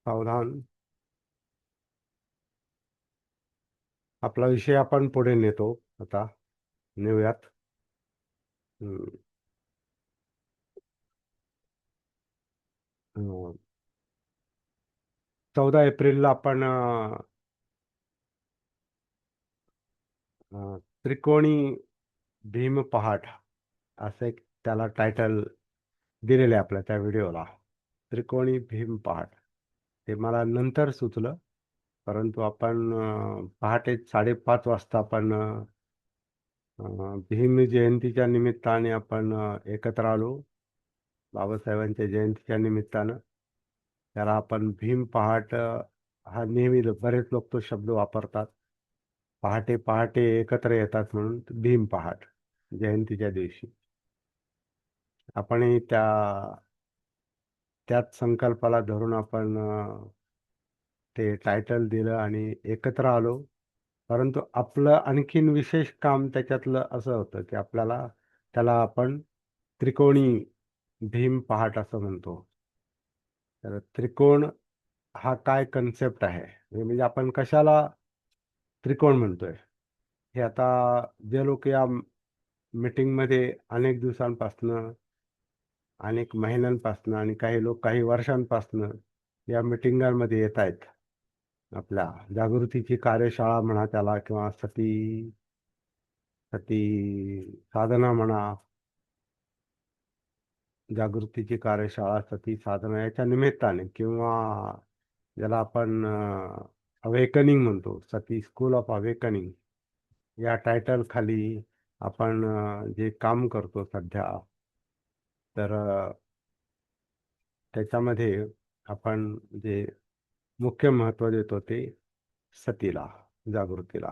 सावधान. आपला विषय आपण पुढे नेतो आता. नेऊयात. हम्म, 14 एप्रिलला आपण त्रिकोणी भीम पहाट असं एक त्याला टायटल दिलेलं आहे आपल्या त्या व्हिडिओला. त्रिकोणी भीम पहाट. ते मला नंतर सुचलं, परंतु आपण पहाटे 5:30 वाजता आपण भीम जयंतीच्या निमित्ताने आपण एकत्र आलो. बाबासाहेबांच्या जयंतीच्या निमित्तानं त्याला आपण भीम पहाट हा नेहमी बरेच लोक तो शब्द वापरतात. पहाटे पहाटे एकत्र येतात म्हणून भीम पहाट जयंतीच्या दिवशी आपणही त्याच संकल्पाला धरून आपण ते टायटल दिलं आणि एकत्र आलो. परंतु आपलं आणखीन विशेष काम त्याच्यातलं असं होतं की आपल्याला त्याला आपण त्रिकोणी भीम पहाट असं म्हणतो. तर त्रिकोण हा काय कन्सेप्ट आहे, म्हणजे आपण कशाला त्रिकोण म्हणतोय, हे आता जे लोक या मीटिंगमध्ये अनेक दिवसांपासनं, अनेक महिन्यांपासनं आणि काही लोक काही वर्षांपासनं या मिटिंगांमध्ये येत आहेत. आपल्या जागृतीची कार्यशाळा म्हणा त्याला, किंवा सती सती साधना म्हणा, जागृतीची कार्यशाळा सती साधना याच्या निमित्ताने, किंवा ज्याला आपण अवेकनिंग म्हणतो, सती स्कूल ऑफ अवेकनिंग या टायटल खाली आपण जे काम करतो सध्या, तर त्याच्यामध्ये आपण जे मुख्य महत्त्व देतो ते सतीला, जागृतीला.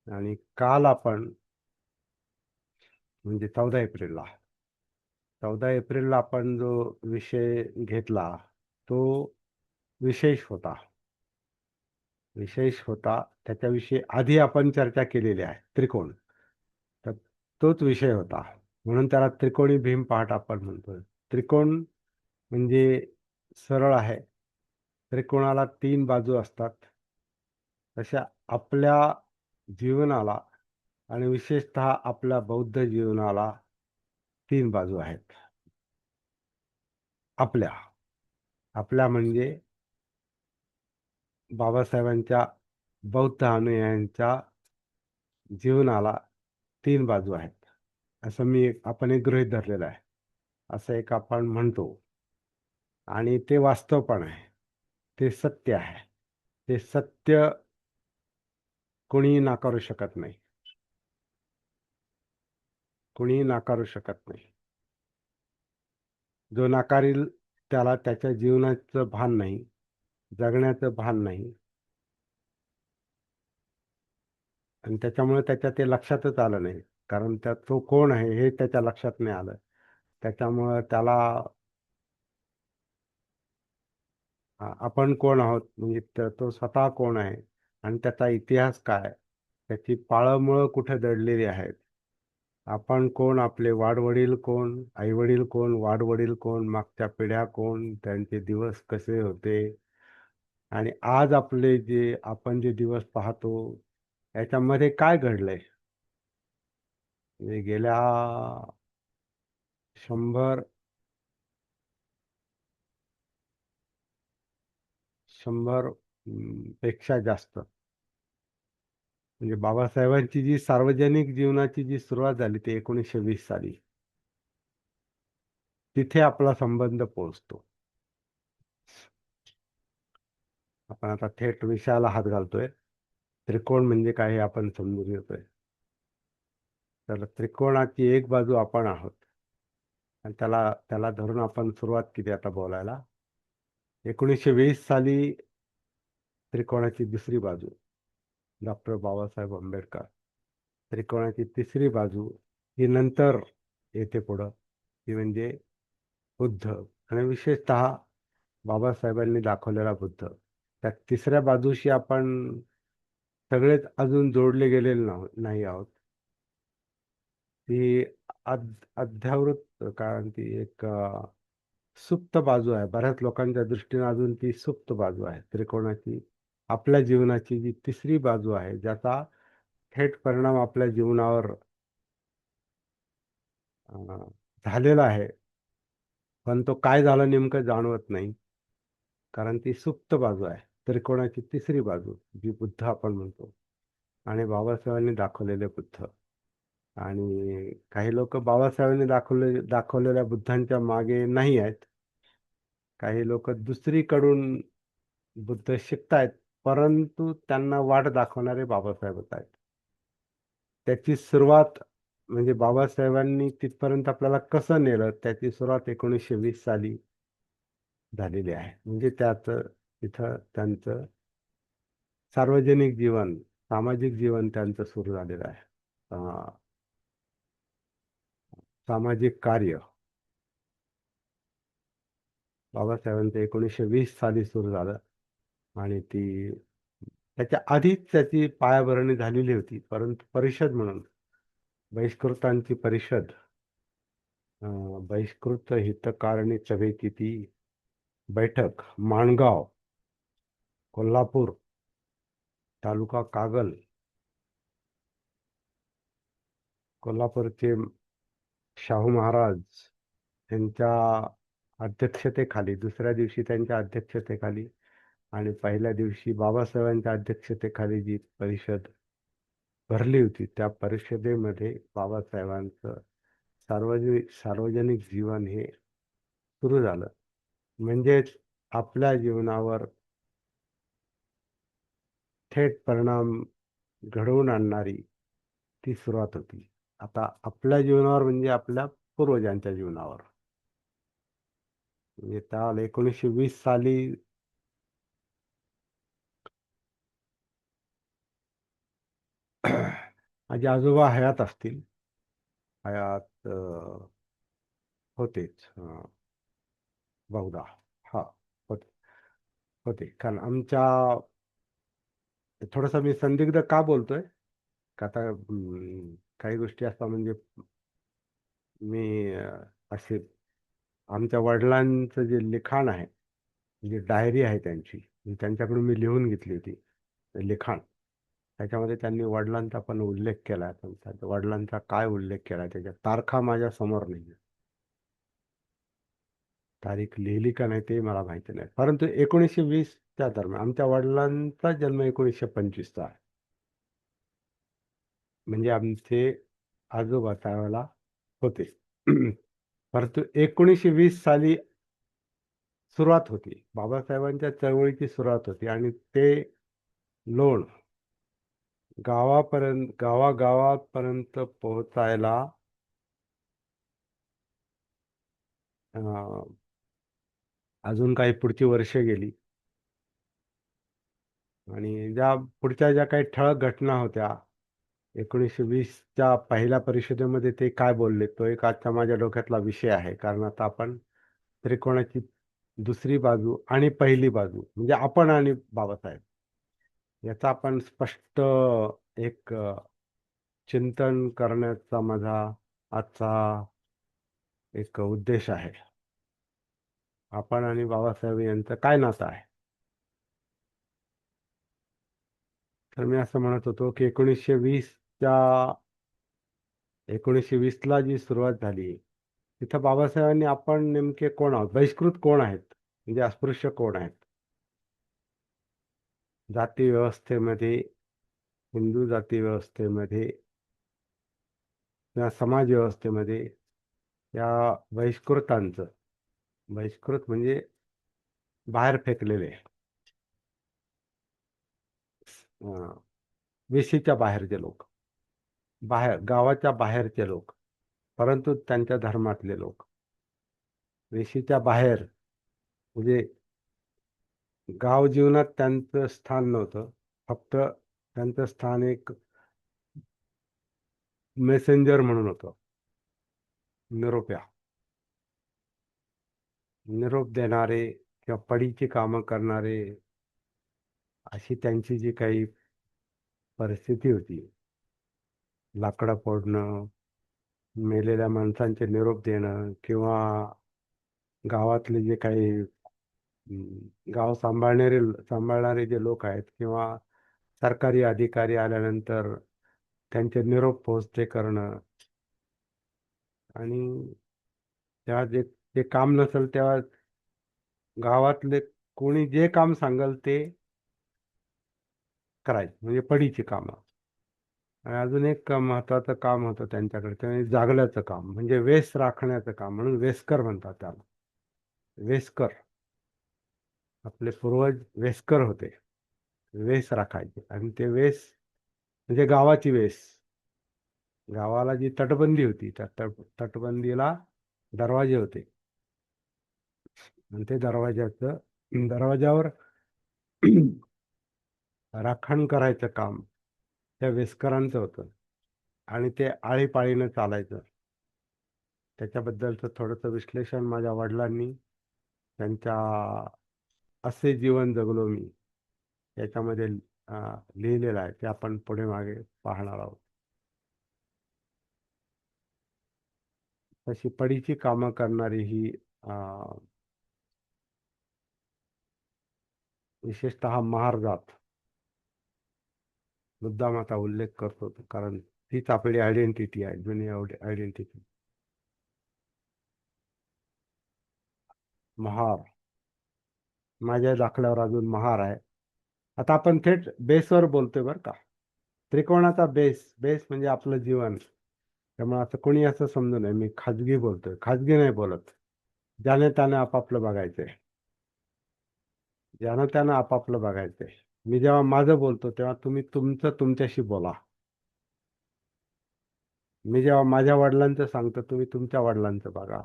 आणि काल आपण म्हणजे 14 एप्रिलला आपण जो विषय घेतला तो विशेष होता. त्याच्याविषयी आधी आपण चर्चा केलेली आहे, त्रिकोण. तर तोच विषय होता, म्हणून त्याला त्रिकोणी भीम पहाट आपण म्हणतोय. त्रिकोण म्हणजे सरळ आहे. त्रिकोणाला 3 बाजू असतात. तशा आपल्या जीवनाला आणि विशेषतः आपल्या बौद्ध जीवनाला 3 बाजू आहेत. आपल्या म्हणजे बाबासाहेबांच्या बौद्ध अनुयायांच्या जीवनाला 3 बाजू आहेत, असं आपण एक गृहीत धरलेलं आहे. असं एक आपण म्हणतो, आणि ते वास्तव पण आहे. ते सत्य आहे. ते सत्य कोणीही नाकारू शकत नाही. कोणीही नाकारू शकत नाही. जो नाकारील त्याला त्याच्या जीवनाचं भान नाही, जगण्याचं भान नाही, आणि त्याच्यामुळे त्याच्या ते लक्षातच आलं नाही. कारण तो कोण आहे हे त्याच्या लक्षात नाही आलं. त्याच्यामुळं त्याला आपण कोण आहोत, म्हणजे तो स्वतः कोण आहे आणि त्याचा इतिहास काय, त्याची पाळंमुळं कुठे दडलेली आहेत, आपण कोण, आपले वाडवडील कोण, आईवडील कोण, वाडवडील कोण, मागच्या पिढ्या कोण, त्यांचे दिवस कसे होते, आणि आज आपण जे दिवस पाहतो याच्यामध्ये काय घडलंय. म्हणजे गेल्या 100 पेक्षा जास्त, म्हणजे बाबासाहेबांची जी सार्वजनिक जीवनाची जी सुरुवात झाली ती 1920 साली, तिथे आपला संबंध पोहोचतो. आपण आता थेट विषयाला हात घालतोय. त्रिकोण म्हणजे काय हे आपण समजून घेतोय. तर त्रिकोणाची एक बाजू आपण आहोत, आणि त्याला त्याला धरून आपण सुरुवात केली आता बोलायला. 1920 साली त्रिकोणाची दुसरी बाजू डॉक्टर बाबासाहेब आंबेडकर. त्रिकोणाची तिसरी बाजू ही नंतर येते पुढं, ती म्हणजे बुद्ध, आणि विशेषतः बाबासाहेबांनी दाखवलेला बुद्ध. त्या तिसऱ्या बाजूशी आपण सगळेच अजून जोडले गेलेले नाही आहोत. ती अध्यावृत कारण ती एक सुप्त बाजू आहे. बऱ्याच लोकांच्या दृष्टीने अजून ती सुप्त बाजू आहे त्रिकोणाची. आपल्या जीवनाची जी तिसरी बाजू आहे, ज्याचा थेट परिणाम आपल्या जीवनावर अं, झालेला आहे, पण तो काय झाला नेमकं जाणवत नाही. कारण ती सुप्त बाजू आहे, त्रिकोणाची तिसरी बाजू, जी बुद्ध आपण म्हणतो, आणि बाबासाहेबांनी दाखवलेले बुद्ध. आणि काही लोक बाबासाहेबांनी दाखवलेल्या बुद्धांच्या मागे नाही आहेत. काही लोक दुसरीकडून बुद्ध शिकतायत, परंतु त्यांना वाट दाखवणारे बाबासाहेबच आहेत. त्याची सुरुवात म्हणजे बाबासाहेबांनी तिथपर्यंत आपल्याला कसं नेलं, त्याची सुरुवात 1920 साली झालेली आहे. म्हणजे त्यात तिथं त्यांचं सार्वजनिक जीवन, सामाजिक जीवन त्यांचं सुरू झालेलं आहे. सामाजिक कार्य बाबासाहेबांचं 1920 साली सुरू झालं. आणि ती त्याच्या आधीच त्याची पायाभरणी झालेली होती, परंतु परिषद म्हणून बहिष्कृतांची परिषद, बहिष्कृत हितकारणी सभेची ती बैठक, माणगाव, कोल्हापूर, तालुका कागल, कोल्हापूरचे शाहू महाराज यांच्या अध्यक्षतेखाली, दुसऱ्या दिवशी त्यांच्या अध्यक्षतेखाली आणि पहिल्या दिवशी बाबासाहेबांच्या अध्यक्षतेखाली जी परिषद भरली होती, त्या परिषदेमध्ये बाबासाहेबांचं सार्वजनिक जीवन हे सुरू झालं. म्हणजेच आपल्या जीवनावर थेट परिणाम घडवून आणणारी ती सुरुवात होती. आता आपल्या जीवनावर म्हणजे आपल्या पूर्वजांच्या जीवनावर, म्हणजे त्या 1920 साली माझे आजोबा हयात असतील. हयात होतेच, बहुधा. हा, होते. होते कारण आमच्या, थोडंसं मी संदिग्ध का बोलतोय, का आता काही गोष्टी असतात म्हणजे मी असे आमच्या वडिलांचं जे लिखाण आहे, म्हणजे डायरी आहे त्यांची, त्यांच्याकडून मी लिहून घेतली होती लिखाण. त्याच्यामध्ये त्यांनी वडिलांचा पण उल्लेख केला आहे, पण वडिलांचा काय उल्लेख केला त्याच्या तारखा माझ्या समोर नाही, तारीख लिहिली का नाही ते मला माहिती नाही. परंतु 1920च्या दरम्यान आमच्या वडिलांचा जन्म 1925चा आहे. म्हणजे आमचे आजोबा त्यावेळेला होते. परंतु 1920 साली सुरुवात होती, बाबासाहेबांच्या चळवळीची सुरुवात होती, आणि ते लोण गावागावापर्यंत पोहोचायला अं, अजून काही पुढची वर्षे गेली. आणि ज्या काही ठळक घटना होत्या 1920च्या पहिल्या परिषदेमध्ये, ते काय बोलले तो एक आजच्या माझ्या डोक्यातला विषय आहे. कारण आता आपण त्रिकोणाची दुसरी बाजू आणि पहिली बाजू म्हणजे आपण आणि बाबासाहेब याचा आपण स्पष्ट एक चिंतन करण्याचा माझा आजचा एक उद्देश आहे. आपण आणि बाबासाहेब यांचं काय नातं आहे. तर मी असं म्हणत होतो की 1920ला जी सुरुवात झाली, तिथं बाबासाहेबांनी आपण नेमके कोण आहोत, बहिष्कृत कोण आहेत, म्हणजे अस्पृश्य कोण आहेत, जाती व्यवस्थेमध्ये, हिंदू जाती व्यवस्थेमध्ये या समाज व्यवस्थेमध्ये या बहिष्कृतांचं, बहिष्कृत म्हणजे बाहेर फेकलेले, वेशीच्या बाहेरचे लोक, गावाच्या बाहेरचे लोक, परंतु त्यांच्या धर्मातले लोक, वेशीच्या बाहेर म्हणजे गाव जीवनात त्यांचं स्थान नव्हतं. फक्त त्यांचं स्थान एक मेसेंजर म्हणून होतं, निरोप्या, निरोप देणारे किंवा पडीची कामं करणारे, अशी त्यांची जी काही परिस्थिती होती. लाकडं फोडणं, मेलेल्या माणसांचे निरोप देणं, किंवा गावातले जे काही गाव सांभाळणारे जे लोक आहेत किंवा सरकारी अधिकारी आल्यानंतर त्यांचे निरोप पोहोचते करणं आणि तेव्हा जे जे काम नसेल तेव्हा गावातले कोणी जे काम सांगेल ते करायचे म्हणजे पडीची कामं. आणि अजून एक महत्वाचं काम होतं त्यांच्याकडे ते जागल्याचं काम म्हणजे वेस राखण्याचं काम म्हणून वेसकर म्हणतात त्याला. वेसकर आपले पूर्वज वेसकर होते. वेस राखायचे आणि ते वेस म्हणजे गावाची वेस. गावाला जी तटबंदी होती त्या तटबंदीला दरवाजे होते आणि ते दरवाजावर राखण करायचं काम त्या वेसकरांचं होतं आणि ते आळीपाळीनं चालायचं. त्याच्याबद्दलचं थोडंसं विश्लेषण माझ्या वडिलांनी त्यांच्या असे जीवन जगलो मी याच्यामध्ये लिहिलेलं आहे ते आपण पुढे मागे पाहणार आहोत. तशी पडीची कामं करणारी ही विशेषतः महार जात मुद्दाम आता उल्लेख करतो कारण तीच आपली आयडेंटिटी आहे जुनी आयडेंटिटी. महार माझ्या दाखल्यावर अजून महार आहे. आता आपण थेट बेसवर बोलतोय बरं का. त्रिकोणाचा बेस बेस म्हणजे आपलं जीवन. त्यामुळे असं कोणी असं समजू नये मी खाजगी बोलतोय. खाजगी नाही बोलत. ज्याने त्याने आपापलं बघायचंय. ज्यानं त्यानं आपापलं बघायचंय. मी जेव्हा माझं बोलतो तेव्हा तुम्ही तुमचं तुमच्याशी बोला. मी जेव्हा माझ्या वडिलांचं सांगतो तुम्ही तुमच्या वडिलांचं बघा.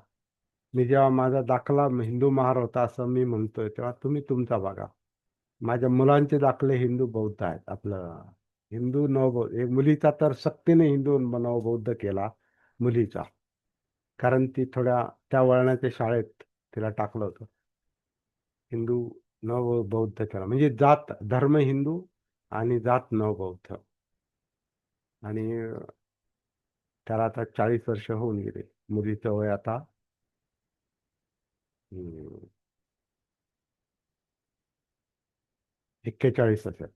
मी जेव्हा माझा दाखला हिंदू महार होता असं मी म्हणतोय तेव्हा तुम्ही तुमचा बघा. माझ्या मुलांचे दाखले हिंदू बौद्ध आहेत. आपलं हिंदू नवबौद्ध एक मुलीचा तर सक्तीने हिंदू नवबौद्ध केला मुलीचा. कारण ती थोड्या त्या वळणाच्या शाळेत तिला टाकलं होतं. हिंदू नवबौद्ध केला म्हणजे जात धर्म हिंदू आणि जात नवबौद्ध. आणि त्याला आता 40 वर्ष होऊन गेले. मुलीचं वय आता 41 असेल.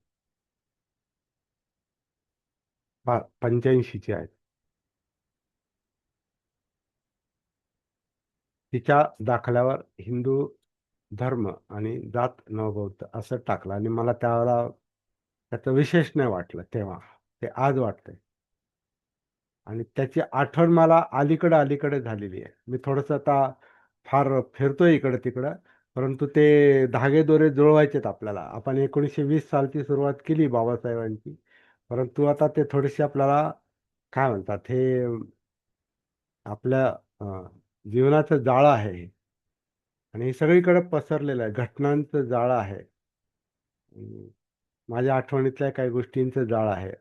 85ची आहे. तिच्या दाखल्यावर हिंदू धर्म आणि जात नवबौद्ध असं टाकलं आणि मला त्यावेळेला त्याचं विशेष नाही वाटलं तेव्हा. ते आज वाटतंय. आणि त्याची आठवण मला अलीकडे झालेली आहे. मी थोडंसं आता फार फिरतोय इकडं तिकडं. परंतु ते धागेदोरे जुळवायचेत आपल्याला. आपण 1920 सालची सुरुवात केली बाबासाहेबांची. परंतु आता ते थोडेसे आपल्याला काय म्हणतात हे आपल्या जीवनाचं जाळं आहे हे. आणि हे सगळीकडे पसरलेलं आहे. घटनांचं जाळं आहे. माझ्या आठवणीतल्या काही गोष्टींचं जाळं आहे.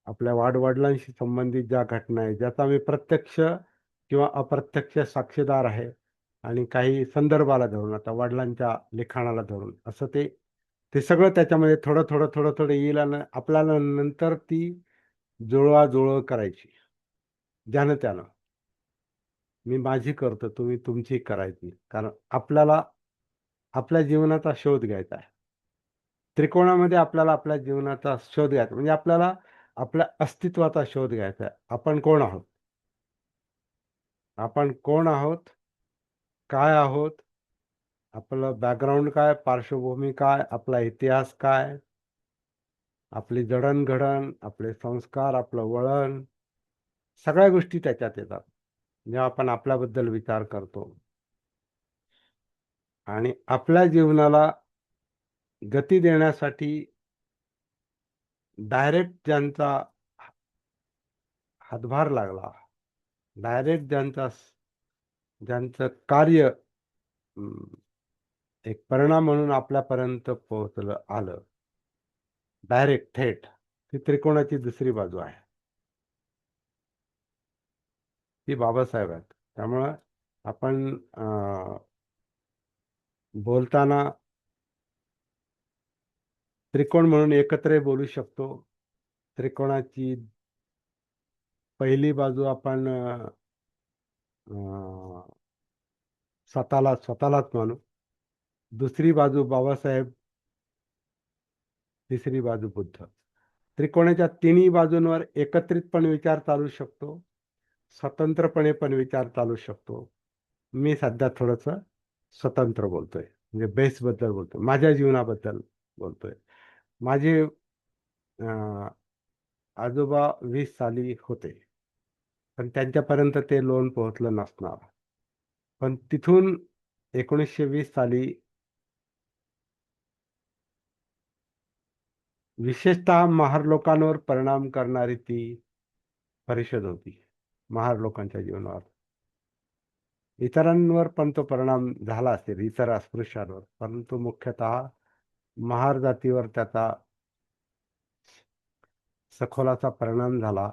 आपल्या वाडवडिलांशी संबंधित ज्या घटना आहेत ज्याचा मी प्रत्यक्ष किंवा अप्रत्यक्ष साक्षीदार आहे आणि काही संदर्भाला धरून आता वडिलांच्या लिखाणाला धरून असं ते ते सगळं त्याच्यामध्ये थोडं थोडं थोडं थोडं येईल आणि आपल्याला नंतर ती जुळवाजुळव करायची ज्यानं त्यानं. मी माझी करतो तुम्ही तुमची करायची कारण आपल्याला आपल्या जीवनाचा शोध घ्यायचा आहे. त्रिकोणामध्ये आपल्याला आपल्या जीवनाचा शोध घ्यायचा म्हणजे आपल्याला आपल्या अस्तित्वाचा शोध घ्यायचा आहे. आपण कोण आहोत? आपण कोण आहोत? काय आहोत? आपलं बॅकग्राऊंड काय? पार्श्वभूमी काय? आपला इतिहास काय? आपली जडणघडण, आपले संस्कार, आपलं वळण सगळ्या गोष्टी त्याच्यात येतात. जेव्हा आपण आपल्याबद्दल विचार करतो आणि आपल्या जीवनाला गती देण्यासाठी डायरेक्ट ज्यांचा हातभार लागला, डायरेक्ट ज्यांचं कार्य एक परिणाम म्हणून आपल्यापर्यंत पोहोचलं आलं डायरेक्ट थेट ती त्रिकोणाची दुसरी बाजू आहे. ती बाबासाहेब आहेत. त्यामुळं आपण बोलताना त्रिकोण म्हणून एकत्रही बोलू शकतो. त्रिकोणाची पहिली बाजू आपण स्वतःलाच मानू. दुसरी बाजू बाबासाहेब, तिसरी बाजू बुद्ध. त्रिकोणाच्या तिन्ही बाजूंवर एकत्रितपणे विचार चालू शकतो, स्वतंत्रपणे पण विचार चालू शकतो. मी सध्या थोडस स्वतंत्र बोलतोय, म्हणजे बेसबद्दल बोलतोय, माझ्या जीवनाबद्दल बोलतोय. माझे आजोबा 20 साली होते, पण त्यांच्यापर्यंत ते लोन पोहोचलं नसणार. पण तिथून 1920 साली विशेषतः महार लोकांवर परिणाम करणारी ती परिषद होती. महार लोकांच्या जीवनावर, इतरांवर पण तो परिणाम झाला असेल, इतर अस्पृश्यांवर, परंतु मुख्यतः महार जातीवर त्याचा सखोलाचा परिणाम झाला.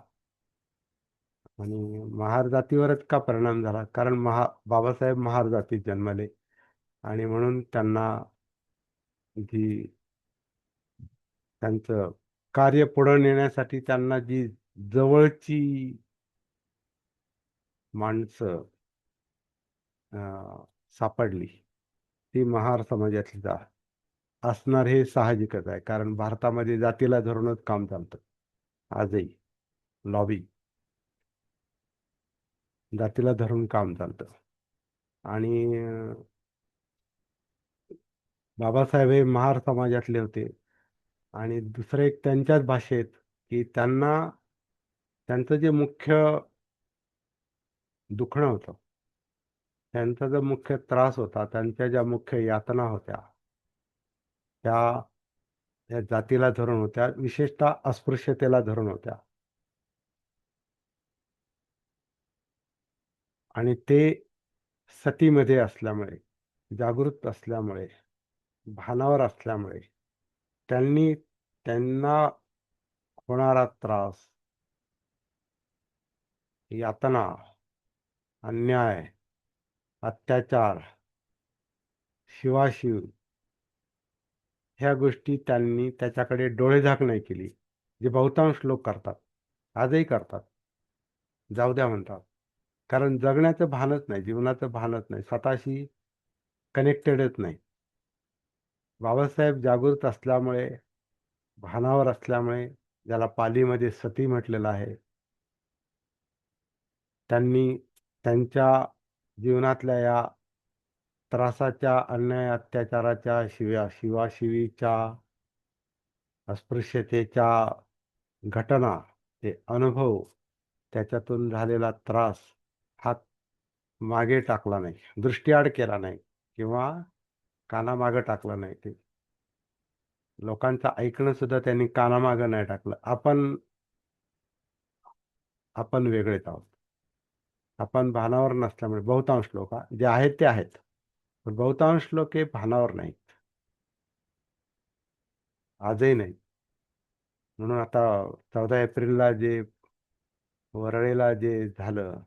आणि महार जातीवरच का परिणाम झाला? कारण बाबासाहेब महार जातीत जन्मले, आणि म्हणून त्यांना जी त्यांचं कार्य पुढे नेण्यासाठी त्यांना जी जवळची माणसं सापडली, ती महार समाजातली असणार हे साहजिकच आहे. कारण भारतामध्ये जातीला धरूनच काम चालतं आजही. लॉबी जातीला धरून काम चालतं. आणि बाबासाहेब हे महार समाजातले होते. आणि दुसरं एक त्यांच्याच भाषेत, की त्यांचं जे मुख्य दुखणं होतं, त्यांचा जो मुख्य त्रास होता, त्यांच्या ज्या मुख्य यातना होत्या, त्या या जातीला धरून होत्या, विशेषतः अस्पृश्यतेला धरून होत्या. आणि ते सतीमध्ये असल्यामुळे, जागृत असल्यामुळे, भानावर असल्यामुळे त्यांना होणारा त्रास, यातना, अन्याय, अत्याचार, शिवाशिव, ह्या गोष्टी त्यांनी त्याच्याकडे डोळेझाक नाही केली, जे बहुतांश लोक करतात, आजही करतात. जाऊ द्या म्हणतात, कारण जगण्याचं भानच नाही, जीवनाचं भानच नाही, स्वतःशी कनेक्टेडच नाही. बाबासाहेब जागृत असल्यामुळे, भानावर असल्यामुळे, ज्याला पालीमध्ये सती म्हटलेलं आहे, त्यांनी त्यांच्या जीवनातल्या या त्रासाच्या, अन्याय अत्याचाराच्या, शिवाशिवीच्या, अस्पृश्यतेच्या घटना, ते अनुभव, त्याच्यातून झालेला त्रास हा मागे टाकला नाही, दृष्टीआड केला नाही, किंवा कानामागं टाकला नाही. ते लोकांचं ऐकणं सुद्धा त्यांनी कानामागं नाही टाकलं. आपण वेगळेच आहोत. आपण भानावर नसल्यामुळे बहुतांश लोक, जे आहेत ते आहेत, पण बहुतांश लोक हे भानावर नाहीत, आजही नाही. म्हणून आता 14 एप्रिलला जे वरळेला जे झालं,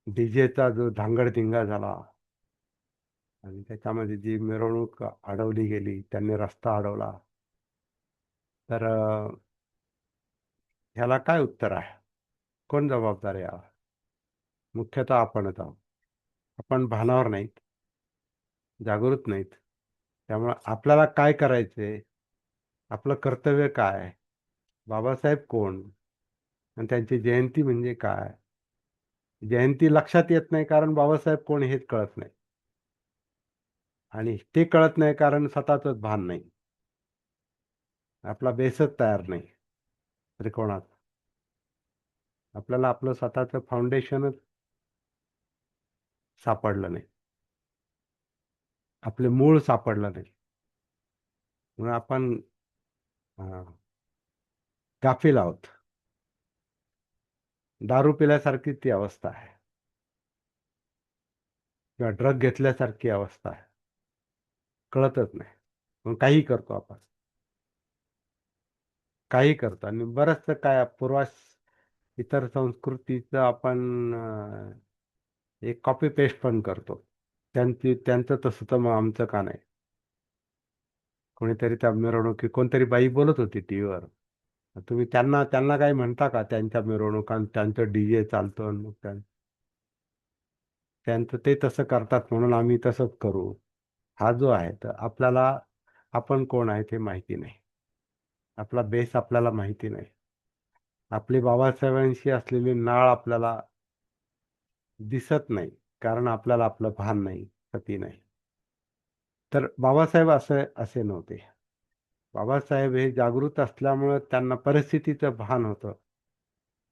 डीजेचा जो धांगडधिंगा झाला, आणि त्याच्यामध्ये जी मिरवणूक अडवली गेली, त्यांनी रस्ता अडवला, तर ह्याला काय उत्तर आहे? कोण जबाबदार आहे याला? मुख्यतः आपणच आहोत. आपण भानावर नाहीत, जागृत नाहीत. त्यामुळे आपल्याला काय करायचंय, आपलं कर्तव्य काय, बाबासाहेब कोण, आणि त्यांची जयंती म्हणजे काय? जयंती लक्षात येत नाही, कारण बाबासाहेब कोण हेच कळत नाही. आणि ते कळत नाही कारण स्वतःच भान नाही, आपला बेसच तयार नाही त्रिकोणात. आपल्याला आपलं स्वतःचं फाउंडेशनच सापडलं नाही, आपले मूळ सापडलं नाही. म्हणून आपण गाफील आहोत. दारू पिल्यासारखी ती अवस्था आहे, किंवा ड्रग घेतल्यासारखी अवस्था आहे, कळतच नाही. मग काही करतो आपण, काही करतो. आणि बरंचसं काय इतर संस्कृतीचं आपण एक कॉपी पेस्ट पण करतो. त्यांचं तसं, तर मग आमचं का नाही? कोणीतरी त्या मिरवणुकी, कोणतरी बाई बोलत होती टीव्हीवर, तुम्ही त्यांना त्यांना काही म्हणता का? त्यांच्या मिरवणुकांत त्यांचं डीजे चालतं, मग त्यांचं ते तसं करतात म्हणून आम्ही तसंच करू. हा जो आहे तर आपल्याला आपण कोण आहे ते माहिती नाही. आपला बेस आपल्याला माहिती नाही. आपली बाबासाहेबांशी असलेली नाळ आपल्याला दिसत नाही, कारण आपल्याला आपलं भान नाही, सती नाही. तर बाबासाहेब असे नव्हते. बाबासाहेब हे जागृत असल्यामुळं त्यांना परिस्थितीचं भान होतं.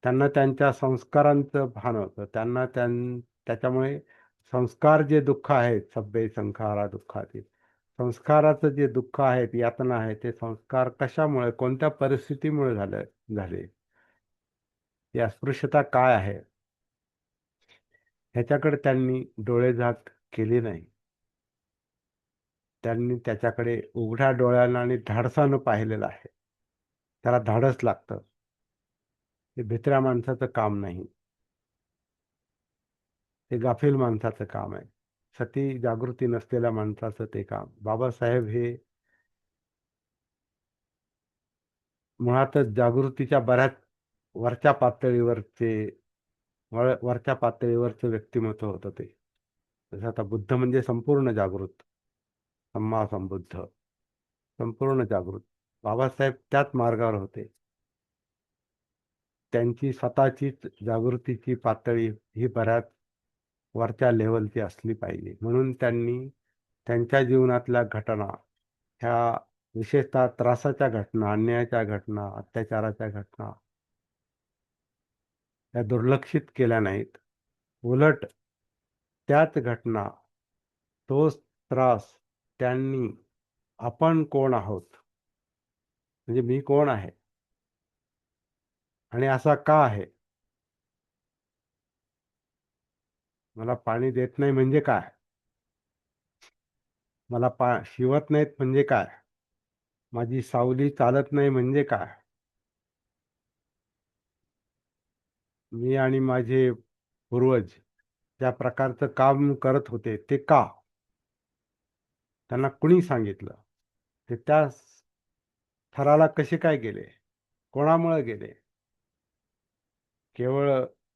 त्यांना त्यांच्या संस्कारांचं भान होतं. त्याच्यामुळे संस्कार जे दुःख आहेत, सभ्ये संखारा दुःखातील. संस्काराचं जे दुःख आहे, यातना आहे, ते संस्कार कशामुळे, कोणत्या परिस्थितीमुळे झाले. ती अस्पृश्यता काय आहे, ह्याच्याकडे त्यांनी डोळेझाक केली नाही. त्यांनी त्याच्याकडे उघड्या डोळ्यानं आणि धाडसानं पाहिलेलं आहे. त्याला धाडस लागतं. ते भित्र्या माणसाचं काम नाही. ते गाफील माणसाचं काम आहे. सती जागृती नसलेल्या माणसाचं ते काम. बाबासाहेब हे मुळातच जागृतीच्या बऱ्याच वरच्या पातळीवरचे वरच्या पातळीवरचं व्यक्तिमत्व होतं ते. जसं आता बुद्ध म्हणजे संपूर्ण जागृत, सम्मा संबुद्ध, संपूर्ण जागृत. बाबासाहेब त्याच मार्गावर होते. त्यांची स्वतःचीच जागृतीची पातळी ही बऱ्याच वरच्या लेवलची असली पाहिजे. म्हणून त्यांनी त्यांच्या जीवनातल्या घटना, ह्या विशेषतः त्रासाच्या घटना, अन्यायाच्या घटना, अत्याचाराच्या घटना, त्या दुर्लक्षित केल्या नाहीत. उलट त्याच घटना, तोच त्रास त्यांनी आपण कोण आहोत, म्हणजे मी कोण आहे आणि असा का आहे, मला पाणी देत नाही म्हणजे काय, मला शिवत नाहीत म्हणजे काय, माझी सावली चालत नाही म्हणजे काय, मी आणि माझे पूर्वज ज्या प्रकारचं काम करत होते ते का, त्यांना कुणी सांगितलं, ते त्या थराला कसे काय गेले, कोणामुळे गेले, केवळ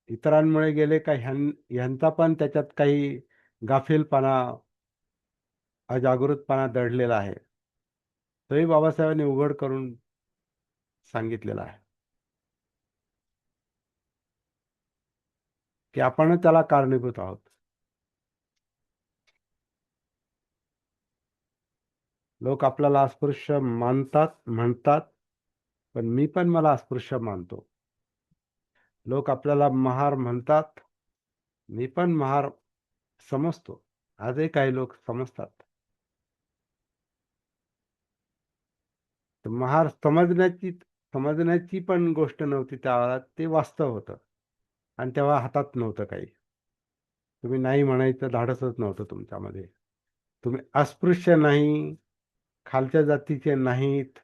इतरांमुळे गेले का, ह्यांचा पण त्याच्यात काही गाफीलपणा, अजागृतपणा दडलेला आहे, तोही बाबासाहेबांनी उघड करून सांगितलेला आहे की आपण त्याला कारणीभूत आहोत. लोक आपल्याला अस्पृश्य मानतात म्हणतात, पण मी पण मला अस्पृश्य मानतो. लोक आपल्याला महार म्हणतात, मी पण महार समजतो. आजही काही लोक समजतात. तर महार समजण्याची पण गोष्ट नव्हती त्या, ते वास्तव होतं. आणि तेव्हा हातात नव्हतं काही. तुम्ही नाही म्हणायचं धाडसच नव्हतं तुमच्यामध्ये. तुम्ही अस्पृश्य नाही, खालच्या जातीचे नाहीत,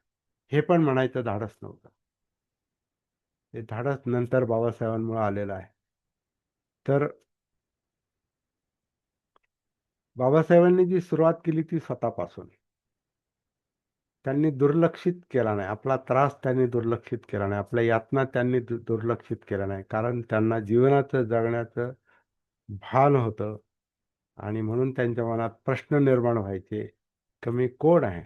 हे पण म्हणायचं धाडस नव्हतं. ते धाडस नंतर बाबासाहेबांमुळे आलेलं आहे. तर बाबासाहेबांनी जी सुरुवात केली ती स्वतःपासून. त्यांनी दुर्लक्षित केला नाही. आपला त्रास त्यांनी दुर्लक्षित केला नाही. आपल्या यातना त्यांनी दुर्लक्षित केला नाही. कारण त्यांना जीवनाचं जगण्याचं भान होतं आणि म्हणून त्यांच्या मनात प्रश्न निर्माण व्हायचे की मी कोण आहे?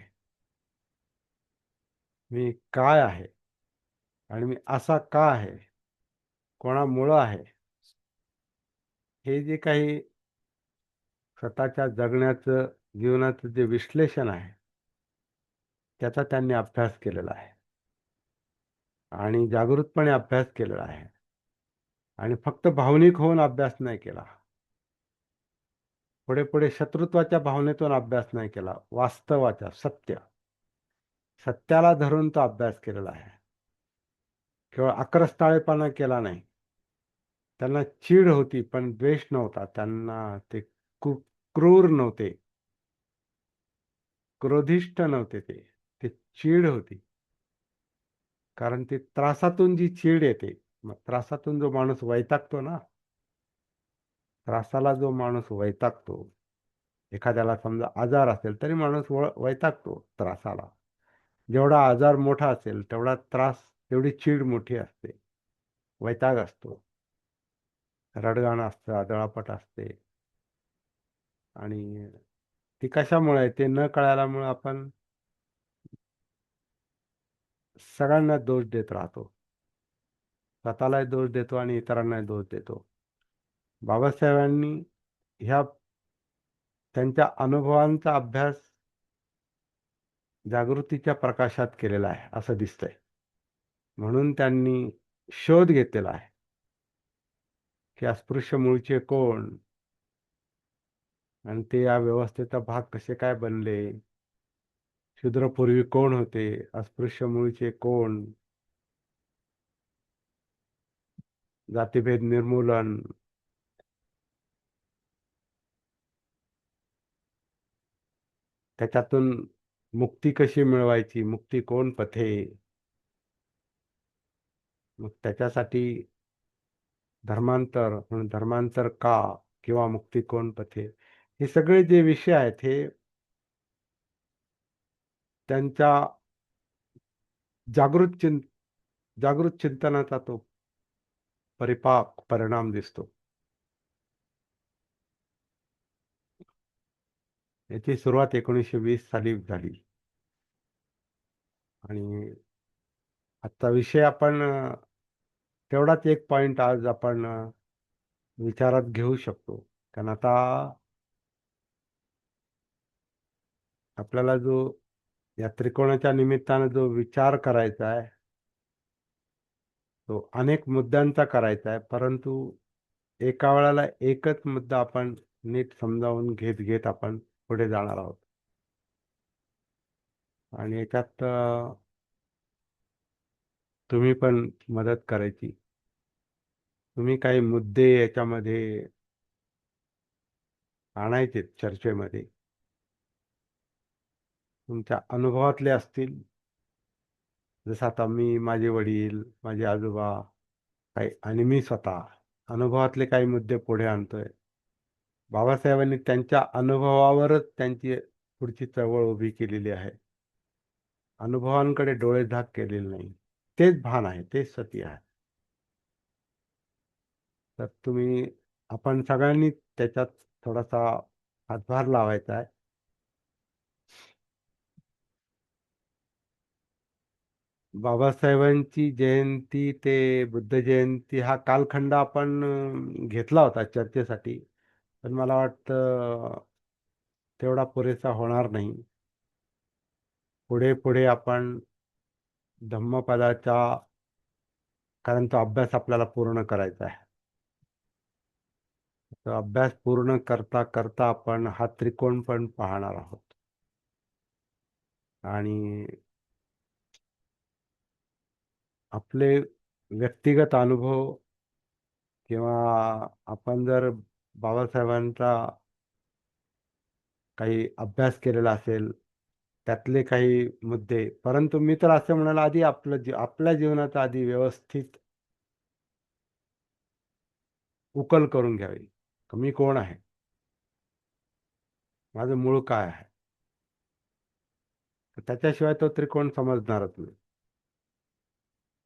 मी काय आहे? आणि मी असा का आहे? कोणामुळं आहे? हे जे काही स्वतःच्या जगण्याचं, जीवनाचं जे विश्लेषण आहे, त्याचा त्यांनी अभ्यास केलेला आहे आणि जागृतपणे अभ्यास केलेला आहे. आणि फक्त भावनिक होऊन अभ्यास नाही केला. पुढे पुढे शत्रुत्वाच्या भावनेतून अभ्यास नाही केला. वास्तवाच्या, सत्याला धरून तो अभ्यास केलेला आहे. केवळ आक्रस्ताळेपणा केला नाही. त्यांना चीड होती पण द्वेष नव्हता. त्यांना ते क्रूर नव्हते, क्रोधिष्ठ नव्हते. ते चीड होती. कारण ते त्रासातून जी चीड येते, मग त्रासातून जो माणूस वैतागतो ना, त्रासाला जो माणूस वैतागतो, एखाद्याला समजा आजार असेल तरी माणूस वैतागतो त्रासाला. जेवढा आजार मोठा असेल तेवढा त्रास, तेवढी चीड मोठी असते, वैताग असतो, रडगाणं असतं, आदळापट असते. आणि ती कशामुळे आहे ते न कळाल्यामुळे आपण सगळ्यांना दोष देत राहतो. स्वतःलाही दोष देतो आणि इतरांनाही दोष देतो. बाबासाहेबांनी ह्या त्यांच्या अनुभवांचा अभ्यास जागृतीच्या प्रकाशात केलेला आहे असं दिसतंय. म्हणून त्यांनी शोध घेतलेला आहे की अस्पृश्य मूळचे कोण आणि ते या व्यवस्थेचा भाग कसे काय बनले, शूद्रपूर्वी कोण होते, अस्पृश्य मूळचे कोण, जातीभेद निर्मूलन, त्याच्यातून मुक्ती कशी मिळवायची, मुक्ती कोण पथे, मग त्याच्यासाठी धर्मांतर म्हणून धर्मांतर का किंवा मुक्ती कोण पथे, हे सगळे जे विषय आहेत हे त्यांच्या जागृत चिंतनाचा तो परिपाक परिणाम दिसतो. याची सुरुवात 1920 साली झाली आणि आजचा विषय आपण तेवढाच एक पॉइंट आज आपण विचारात घेऊ शकतो. कारण आता आपल्याला जो या त्रिकोणाच्या निमित्तानं जो विचार करायचा आहे तो अनेक मुद्द्यांचा करायचा आहे, परंतु एका वेळेला एकच मुद्दा आपण नीट समजावून घेत घेत आपण पुढे जाणार आहोत. आणि याच्यात तुम्ही पण मदत करायची. तुम्ही काही मुद्दे याच्यामध्ये आणायचे चर्चेमध्ये, तुमच्या अनुभवातले असतील. जसं आता मी, माझे वडील, माझे आजोबा काही आणि मी स्वतः अनुभवातले काही मुद्दे पुढे आणतोय. बाबासाहेबांनी त्यांच्या अनुभवावरच त्यांची पुढची चळवळ उभी केलेली आहे. अनुभवांकडे डोळे झाक केलेले नाही. तेच भान आहे, तेच सत्य आहे. तर आपण सगळ्यांनी त्याच्यात थोडासा हातभार लावायचा आहे. बाबासाहेबांची जयंती ते बुद्ध जयंती हा कालखंड आपण घेतला होता चर्चेसाठी, पण मला वाटतं तेवढा पुरेसा होणार नाही. पुढे पुढे आपण धम्मपदाचा, कारण तो अभ्यास आपल्याला पूर्ण करायचा आहे. तो अभ्यास पूर्ण करता करता आपण हा त्रिकोण पण पाहणार आहोत. आणि आपले व्यक्तिगत अनुभव किंवा आपण जर बाबासाहेबांचा काही अभ्यास केलेला असेल त्यातले काही मुद्दे, परंतु मी तर असं म्हणाल आधी आपल्या जीवनाचा आधी व्यवस्थित उकल करून घ्यावी. मी कोण आहे, माझं मूळ काय आहे, त्याच्याशिवाय तो त्रिकोण समजणारच नाही.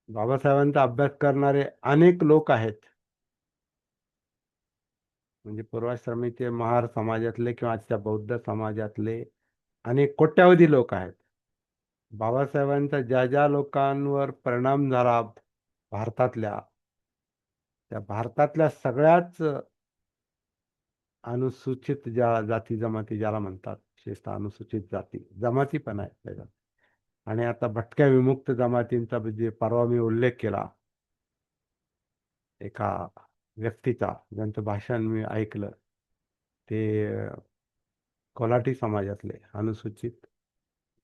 बाबासाहेबांचा अभ्यास करणारे अनेक लोक आहेत, म्हणजे पूर्वाश्रमीचे महार समाजातले किंवा आजच्या बौद्ध समाजातले अनेक कोट्यावधी लोक आहेत. बाबासाहेबांचा ज्या ज्या लोकांवर परिणाम झाला भारतातल्या, त्या भारतातल्या सगळ्याच अनुसूचित ज्या जाती जमाती ज्याला म्हणतात, विशेषतः अनुसूचित जाती जमाती पण आहेत त्याच्यात. आणि आता भटक्या विमुक्त जमातींचा जे परवा मी उल्लेख केला एका व्यक्तीचा, ज्यांचं भाषण मी ऐकलं, ते कोल्हाटी समाजातले अनुसूचित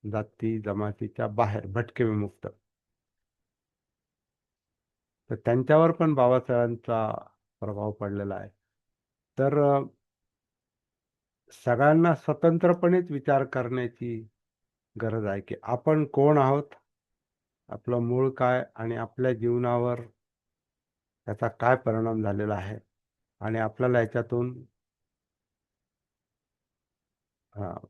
जाती जमातीच्या बाहेर भटके विमुक्त, तर त्यांच्यावर पण बाबासाहेबांचा प्रभाव पडलेला आहे. तर सगळ्यांना स्वतंत्रपणेच विचार करण्याची गरज आहे की आपण कोण आहोत, आपलं मूळ काय आणि आपल्या जीवनावर त्याचा काय परिणाम झालेला आहे, आणि आपल्याला याच्यातून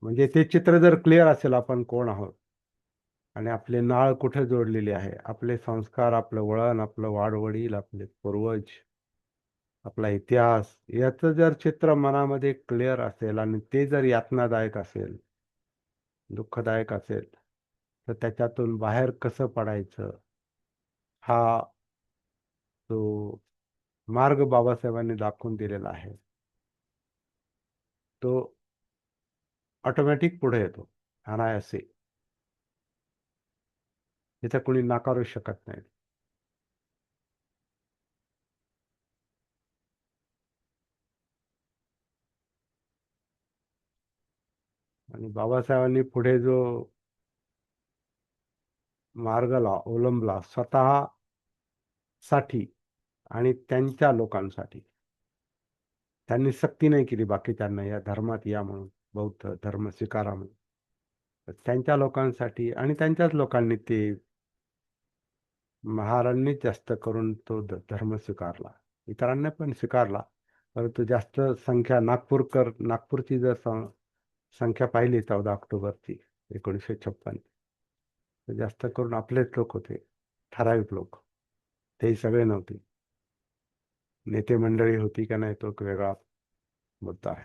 म्हणजे ते चित्र जर क्लिअर असेल आपण कोण आहोत आणि आपले नाळ कुठे जोडलेली आहे, आपले संस्कार, आपलं वळण, आपलं वाडवडील, आपले पूर्वज, आपला इतिहास याचं जर चित्र मनामध्ये क्लिअर असेल आणि ते जर यातनादायक असेल, दुःखदायक असेल, तर त्याच्यातून बाहेर कसं पडायचं हा तो मार्ग बाबासाहेबांनी दाखवून दिलेला आहे. तो ऑटोमॅटिक पुढे येतो अनायासे. इथं कुणी नाकारू शकत नाही. आणि बाबासाहेबांनी पुढे जो मार्ग अवलंबला स्वतःसाठी आणि त्यांच्या लोकांसाठी, त्यांनी सक्ती नाही केली बाकीच्यांना या धर्मात या म्हणून, बौद्ध धर्म स्वीकारा म्हणून. तर त्यांच्या लोकांसाठी आणि त्यांच्याच लोकांनी ते महारांनीच जास्त करून तो धर्म स्वीकारला. इतरांनी पण स्वीकारला, परंतु जास्त संख्या नागपूरची जर संख्या पाहिली 14 ऑक्टोबरची 1956, तर जास्त करून आपलेच लोक होते, ठराविक लोक. तेही सगळे नव्हते. नेते मंडळी होती का नाही तो एक वेगळा मुद्दा आहे.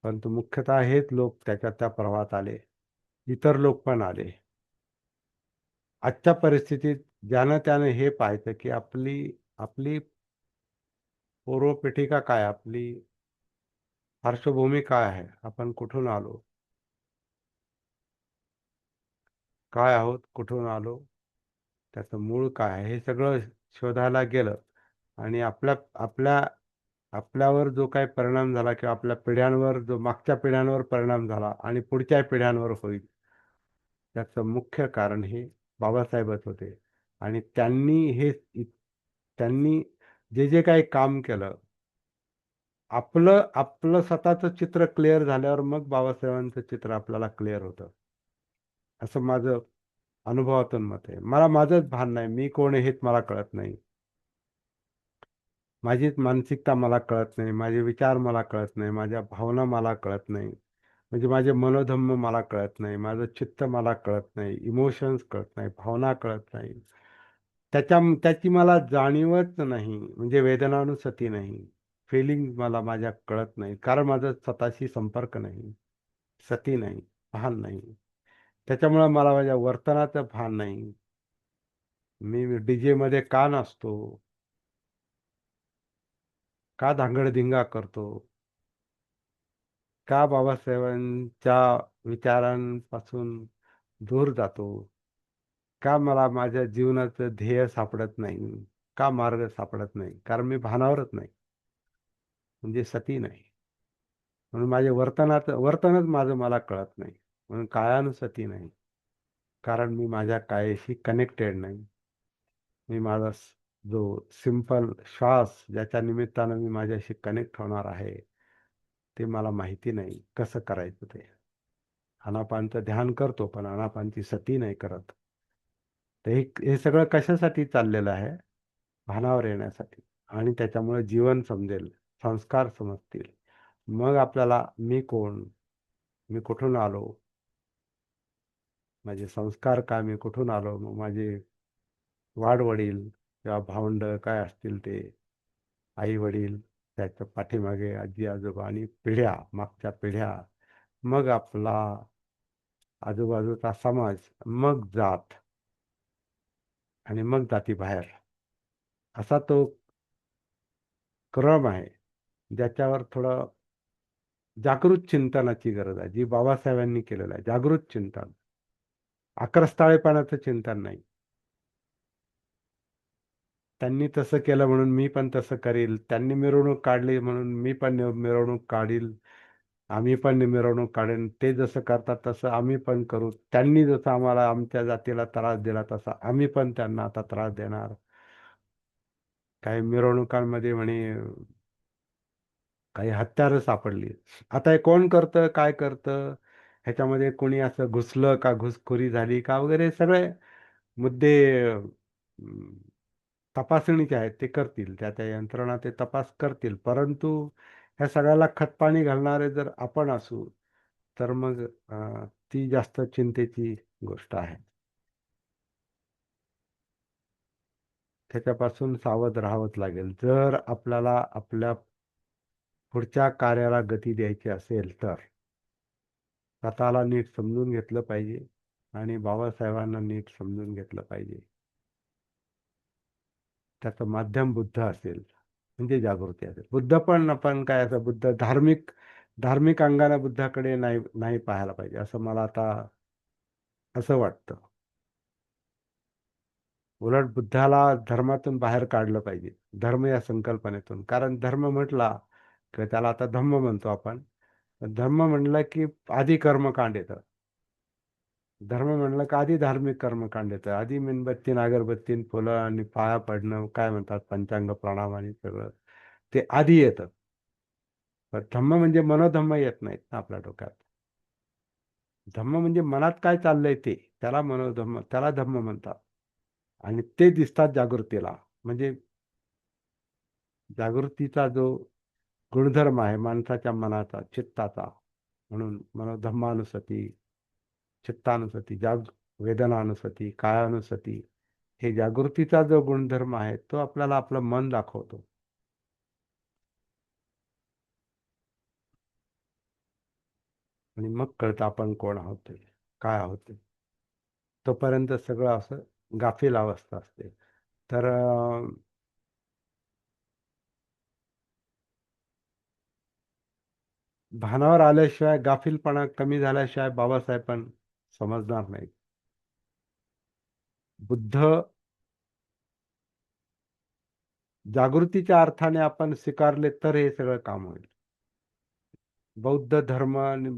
परंतु मुख्यतः हेच लोक त्याच्या त्या प्रवाहात आले. इतर लोक पण आले. आजच्या परिस्थितीत ज्यानं त्यानं हे पाहायचं की आपली आपली पूर्वपीठिका काय, आपली पार्श्वभूमी काय आहे, आपण कुठून आलो, काय आहोत, कुठून आलो, त्याचं मूळ काय आहे, हे सगळं शोधायला गेलं आणि आपल्या आपल्या आपल्यावर जो काही परिणाम झाला किंवा आपल्या पिढ्यांवर जो मागच्या पिढ्यांवर परिणाम झाला आणि पुढच्या पिढ्यांवर होईल, त्याचं मुख्य कारण हे बाबासाहेबच होते. आणि त्यांनी जे जे काही काम केलं, आपलं आपलं स्वतःचं चित्र क्लिअर झाल्यावर मग बाबासाहेबांचं चित्र आपल्याला क्लिअर होतं, असं माझं अनुभवातून मत आहे. मला माझंच भान नाही, मी कोण आहे हेच मला कळत नाही. माझीच मानसिकता मला कळत नाही, माझे विचार मला कळत नाही, माझ्या भावना मला कळत नाही, म्हणजे माझे मनोधम्म मला कळत नाही, माझं चित्त मला कळत नाही, इमोशन्स कळत नाही, भावना कळत नाही. त्याची मला जाणीवच नाही, म्हणजे वेदनानुसती नाही, फिलिंग मला माझ्या कळत नाही, कारण माझं स्वतःशी संपर्क नाही, सती नाही, भान नाही. त्याच्यामुळं मला माझ्या वर्तनाचं भान नाही. मी डीजे मध्ये का नसतो, का धांगडधिंगा करतो, का बाबासाहेबांच्या विचारांपासून दूर जातो, का मला माझ्या जीवनाचं ध्येय सापडत नाही, का मार्ग सापडत नाही, कारण मी भानावरच नाही, म्हणजे सती नाही. म्हणून माझे वर्तनच माझं मला कळत नाही, म्हणून कायानुसती नाही, कारण मी माझ्या कायाशी कनेक्टेड नाही. मी माझा जो सिंपल श्वास ज्याच्या निमित्तानं मी माझ्याशी कनेक्ट होणार आहे, ते मला माहिती नाही कसं करायचं ते. आनापानचं ध्यान करतो, पण आनापानची सती नाही करत. तर हे सगळं कशासाठी चाललेलं आहे? भानावर येण्यासाठी. आणि त्याच्यामुळे जीवन समजेल, संस्कार समजतील. मग आपल्याला मी कोण, मी कुठून आलो, माझे संस्कार काय, मी कुठून आलो, मग माझे वाडवडील किंवा भावंड काय असतील ते, आई वडील, त्याच्या पाठीमागे आजी आजोबा आणि पिढ्या, मागच्या पिढ्या, मग आपला आजूबाजूचा समाज, मग जात आणि मग जाती बाहेर, असा तो क्रम आहे. ज्याच्यावर थोडं जागृत चिंतनाची गरज आहे, जी बाबासाहेबांनी केलेलं आहे. जागृत चिंतन, आक्रस्ताळेपणाचं चिंतन नाही. त्यांनी तसं केलं म्हणून मी पण तसं करील, त्यांनी मिरवणूक काढली म्हणून मी पण मिरवणूक काढील, आम्ही पण मिरवणूक काढेन, ते जसं करतात तसं आम्ही पण करू, त्यांनी जसं आम्हाला आमच्या जातीला त्रास दिला तसा आम्ही पण त्यांना आता त्रास देणार. काही मिरवणुकांमध्ये म्हणे काही हत्यारं सापडली. आता हे कोण करतं, काय करतं, ह्याच्यामध्ये कोणी असं घुसलं का, घुसखोरी झाली का वगैरे सगळे मुद्दे तपासणीचे आहेत, ते करतील, त्या त्या यंत्रणा ते तपास करतील. परंतु ह्या सगळ्याला खतपाणी घालणारे जर आपण असू, तर मग ती जास्त चिंतेची गोष्ट आहे. त्याच्यापासून सावध राहावंच लागेल. जर आपल्याला आपल्या पुढच्या कार्याला गती द्यायची असेल तर स्वतःला नीट समजून घेतलं पाहिजे आणि बाबासाहेबांना नीट समजून घेतलं पाहिजे. त्याचं माध्यम बुद्ध असेल म्हणजे जागृती असेल. बुद्ध पण आपण काय असं बुद्ध धार्मिक धार्मिक अंगाने बुद्धाकडे नाही नाही पाहायला पाहिजे असं मला आता असं वाटतं. उलट बुद्धाला धर्मातून बाहेर काढलं पाहिजे, धर्म या संकल्पनेतून. कारण धर्म म्हटला की त्याला आता धम्म म्हणतो आपण. धर्म म्हणलं की आधी कर्मकांड येतं. धर्म म्हणलं का आधी धार्मिक कर्मकांड येतं. आधी मेणबत्तीन अगरबत्तीन फुलं आणि पाया पडणं, काय म्हणतात पंचांग प्रणाम आणि सगळं ते आधी येतं. पण धम्म म्हणजे मनोधम्म येत नाहीत ना आपल्या डोक्यात. धम्म म्हणजे मनात काय चाललंय ते, त्याला मनोधम्म, त्याला धम्म म्हणतात. आणि ते दिसतात जागृतीला. म्हणजे जागृतीचा जो गुणधर्म आहे माणसाच्या मनाचा, चित्ताचा, म्हणून मनोधम्मानुसती, चित्तानुसती, वेदनानुसती, कायानुसती, हे जागृतीचा जो गुणधर्म आहे तो आपल्याला आपलं मन दाखवतो. आणि मग कळतं आपण कोण आहोत ते, काय आहोत ते. तोपर्यंत सगळं असं गाफील अवस्था असते. तर भानावर आल्याशिवाय, गाफीलपणा कमी झाल्याशिवाय बाबासाहेब पण समजणार नाहीत. बुद्ध जागृतीच्या अर्थाने आपण स्वीकारले तर हे सगळं काम होईल. बौद्ध धर्म आणि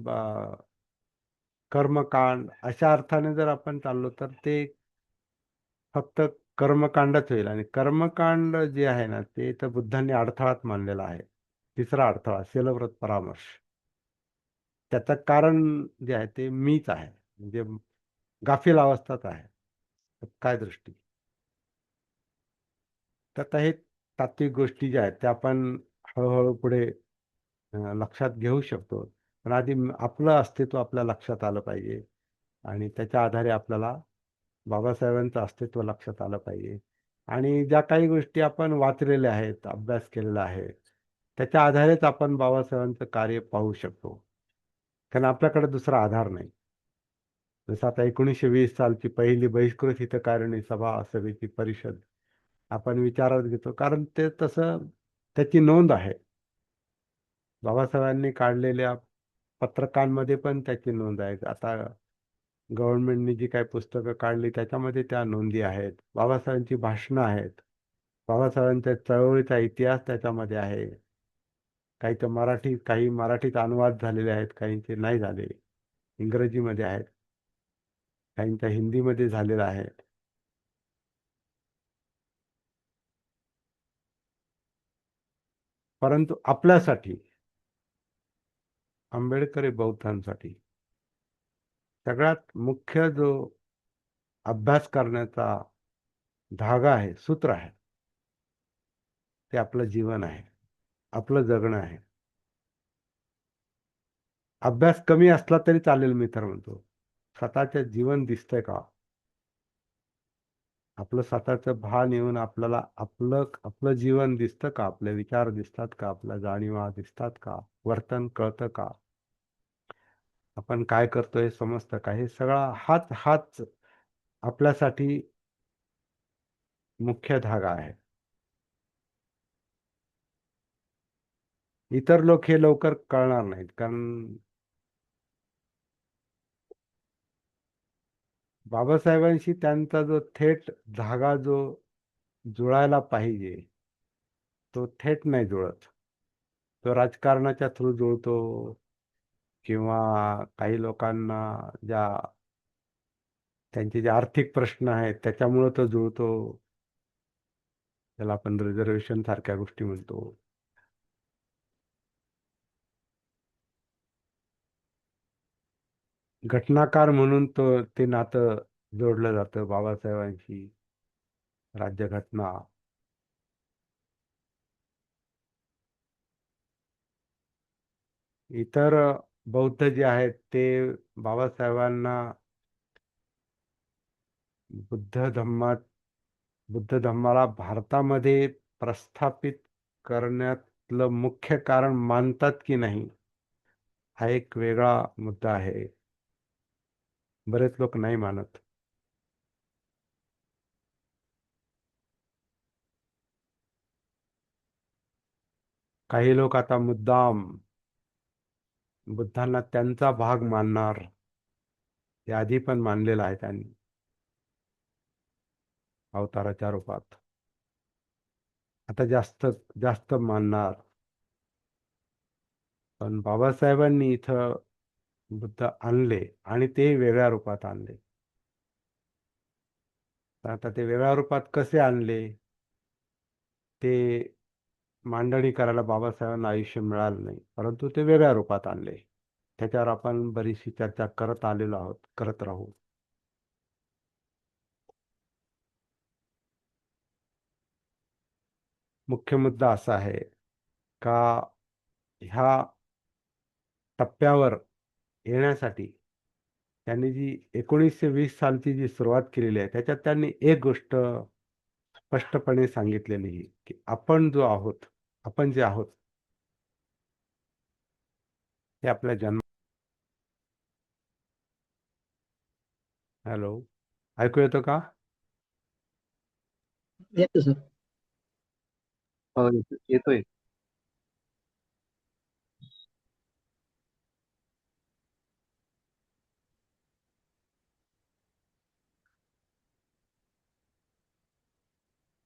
कर्मकांड अशा अर्थाने जर आपण चाललो तर ते फक्त कर्मकांडच होईल. आणि कर्मकांड जे आहे ना ते तर बुद्धांनी अडथळाच मानलेला आहे. तिसरा अडथळा शीलव्रत परामर्श. त्याचं कारण जे आहे ते मीच आहे, म्हणजे गाफील अवस्थाच आहे. तर काय दृष्टी. तर आता हे तात्विक गोष्टी ज्या आहेत त्या आपण हळूहळू पुढे लक्षात घेऊ शकतो. पण आधी आपलं अस्तित्व आपल्या लक्षात आलं पाहिजे आणि त्याच्या आधारे आपल्याला बाबासाहेबांचं अस्तित्व लक्षात आलं पाहिजे. आणि ज्या काही गोष्टी आपण वाचलेल्या आहेत, अभ्यास केलेला आहे, त्याच्या आधारेच आपण बाबासाहेबांचं कार्य पाहू शकतो. कारण आपल्याकडे दुसरा आधार नाही. जसं आता 1920 सालची पहिली बहिष्कृत हितकारिणी सभा सभेची परिषद आपण विचारात घेतो, कारण ते तसं त्याची नोंद आहे. बाबासाहेबांनी काढलेल्या पत्रकांमध्ये पण त्याची नोंद आहे. आता गव्हर्नमेंटनी जी काही पुस्तकं काढली त्याच्यामध्ये त्या नोंदी आहेत. बाबासाहेबांची भाषणं आहेत. बाबासाहेबांच्या चळवळीचा इतिहास त्याच्यामध्ये आहे. काही तर मराठी, काही मराठीत अनुवाद झालेले आहेत, काहींचे नाही झाले, इंग्रजीमध्ये आहेत, काहींचा हिंदीमध्ये झालेला आहे. परंतु आपल्यासाठी, आंबेडकरी बौद्धांसाठी सगळ्यात मुख्य जो अभ्यास करण्याचा धागा आहे, सूत्र आहे, ते आपलं जीवन आहे, आपलं जगणं आहे. अभ्यास कमी असला तरी चालेल मी तर म्हणतो. स्वतःचं जीवन दिसतंय का? आपलं स्वतःचं भान येऊन आपल्याला आपलं आपलं जीवन दिसतं का? आपले विचार दिसतात का? आपल्या जाणीवा दिसतात का? वर्तन कळतं का? आपण काय करतोय समजतं का? हे सगळा हाच हाच आपल्यासाठी मुख्य धागा आहे. इतर लोक हे लवकर कळणार नाहीत, कारण बाबासाहेबांशी त्यांचा जो थेट धागा जो जुळायला पाहिजे तो थेट नाही जुळत. तो राजकारणाच्या थ्रू जुळतो किंवा काही लोकांना ज्या त्यांचे जे आर्थिक प्रश्न आहेत त्याच्यामुळं तो जुळतो. त्याला आपण रिझर्वेशन सारख्या गोष्टी म्हणतो. घटनाकार म्हणून ते नातं जोडलं जातं बाबासाहेबांशी. राज्यघटना. इतर बौद्ध जे आहेत ते बाबासाहेबांना बुद्ध धम्मात बुद्ध धम्माला भारतामध्ये प्रस्थापित करण्यातलं मुख्य कारण मानतात की नाही, हा एक वेगळा मुद्दा आहे. बरेच लोक नाही मानत. काही लोक आता मुद्दाम बुद्धांना त्यांचा भाग मानणार, हे आधी पण मानलेलं आहे त्यांनी अवताराच्या रूपात. आता जास्त जास्त मानणार. पण बाबासाहेबांनी इथं बुद्ध आणले आणि ते वेगळ्या रूपात आणले. तर आता ते वेगळ्या रूपात कसे आणले ते मांडणी करायला बाबासाहेबांना आयुष्य मिळालं नाही, परंतु ते वेगळ्या रूपात आणले. त्याच्यावर आपण बरीचशी चर्चा करत आलेलो आहोत, करत राहू. मुख्य मुद्दा असा आहे का ह्या टप्प्यावर येण्यासाठी त्यांनी जी 1920 सालची जी सुरुवात केलेली आहे, त्याच्यात त्यांनी एक गोष्ट स्पष्टपणे सांगितलेली आहे की आपण जे आहोत ते आपल्या जन्म. हॅलो, ऐकू येतं का? येतो सर. हो, येतोय.